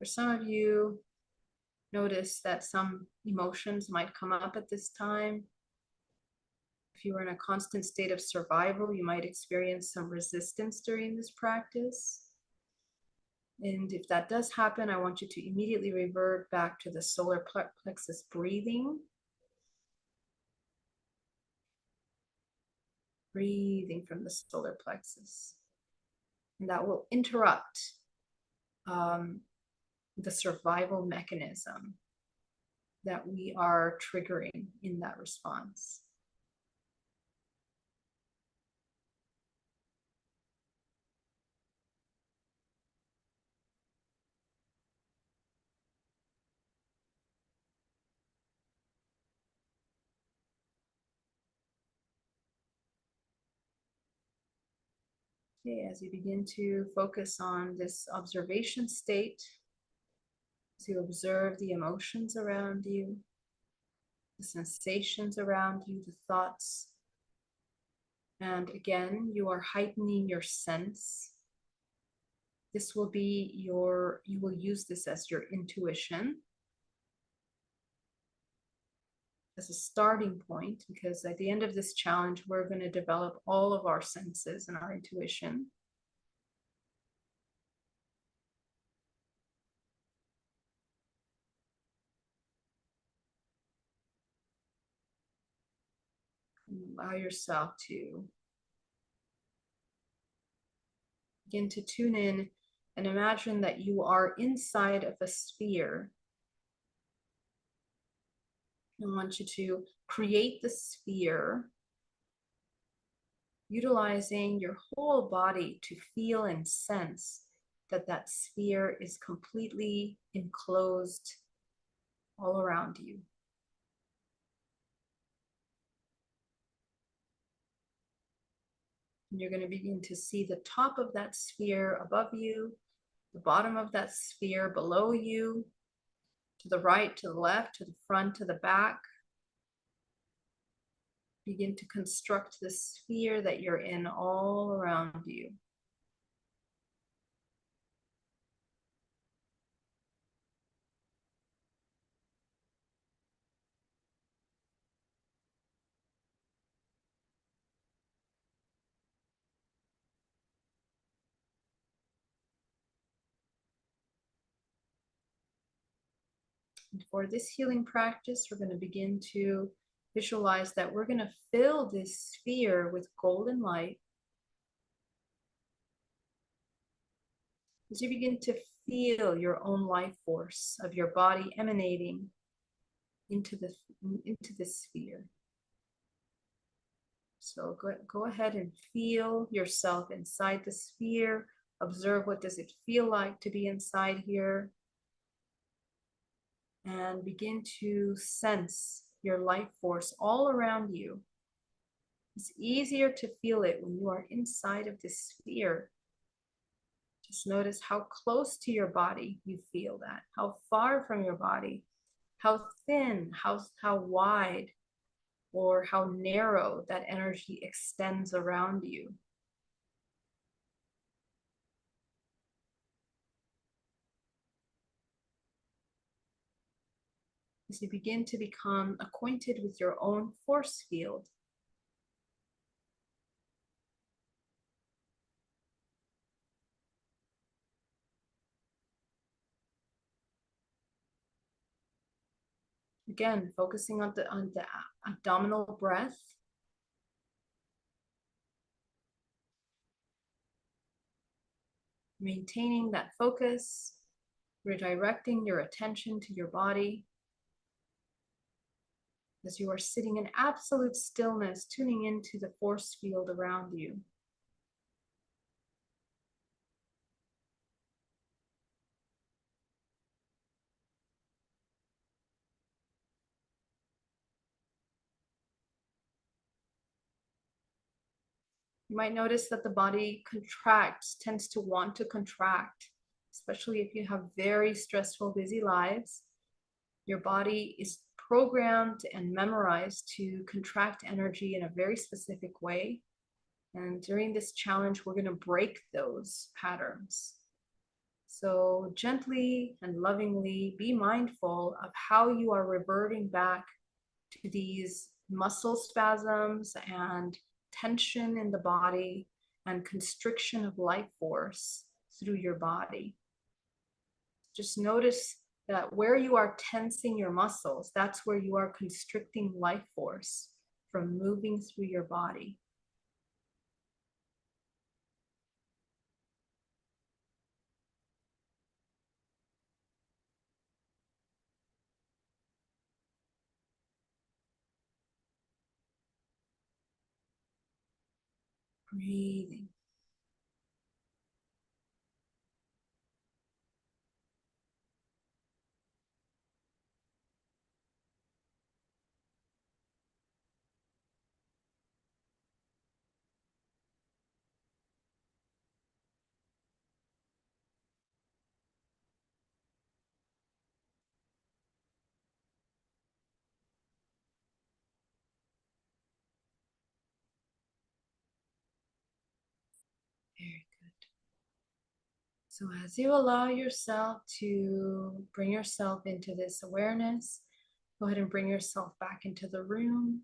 For some of you, notice that some emotions might come up at this time. If you were in a constant state of survival, you might experience some resistance during this practice. And if that does happen, I want you to immediately revert back to the solar plexus breathing. Breathing from the solar plexus. And that will interrupt the survival mechanism that we are triggering in that response. Okay, as you begin to focus on this observation state, to observe the emotions around you, the sensations around you, the thoughts. And again, you are heightening your sense. This will be your, you will use this as your intuition, as a starting point, because at the end of this challenge, we're going to develop all of our senses and our intuition. Allow yourself to begin to tune in and imagine that you are inside of a sphere. I want you to create the sphere, utilizing your whole body to feel and sense that that sphere is completely enclosed all around you. And you're going to begin to see the top of that sphere above you, the bottom of that sphere below you, to the right, to the left, to the front, to the back. Begin to construct the sphere that you're in all around you. And for this healing practice, we're going to begin to visualize that we're going to fill this sphere with golden light. As you begin to feel your own life force of your body emanating into the sphere. So go ahead and feel yourself inside the sphere. Observe, what does it feel like to be inside here? And begin to sense your life force all around you. It's easier to feel it when you are inside of this sphere. Just notice how close to your body you feel that, how far from your body, how thin, how wide, or how narrow that energy extends around you. As you begin to become acquainted with your own force field, again, focusing on the abdominal breath, maintaining that focus, redirecting your attention to your body as you are sitting in absolute stillness, tuning into the force field around you. You might notice that the body contracts, tends to want to contract, especially if you have very stressful, busy lives. Your body is programmed and memorized to contract energy in a very specific way. And during this challenge, we're going to break those patterns. So gently and lovingly be mindful of how you are reverting back to these muscle spasms and tension in the body and constriction of life force through your body. Just notice that where you are tensing your muscles, that's where you are constricting life force from moving through your body. Breathing. Very good. So as you allow yourself to bring yourself into this awareness, go ahead and bring yourself back into the room.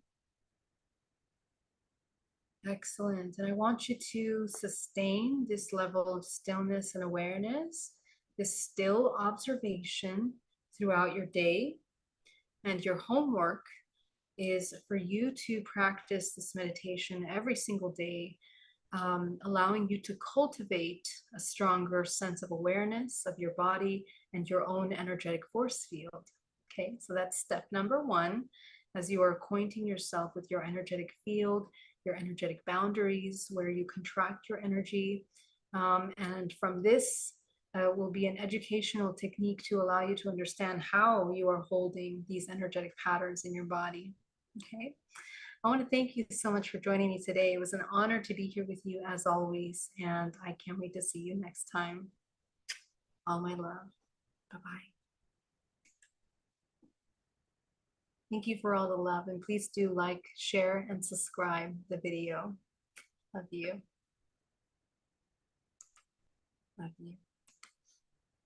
Excellent. And I want you to sustain this level of stillness and awareness, this still observation throughout your day. And your homework is for you to practice this meditation every single day, allowing you to cultivate a stronger sense of awareness of your body and your own energetic force field. Okay, so that's step number one, as you are acquainting yourself with your energetic field, your energetic boundaries, where you contract your energy. And from this will be an educational technique to allow you to understand how you are holding these energetic patterns in your body. Okay. I want to thank you so much for joining me today. It was an honor to be here with you as always, and I can't wait to see you next time. All my love. Bye-bye. Thank you for all the love, and please do like, share, and subscribe the video. Love you. Love you.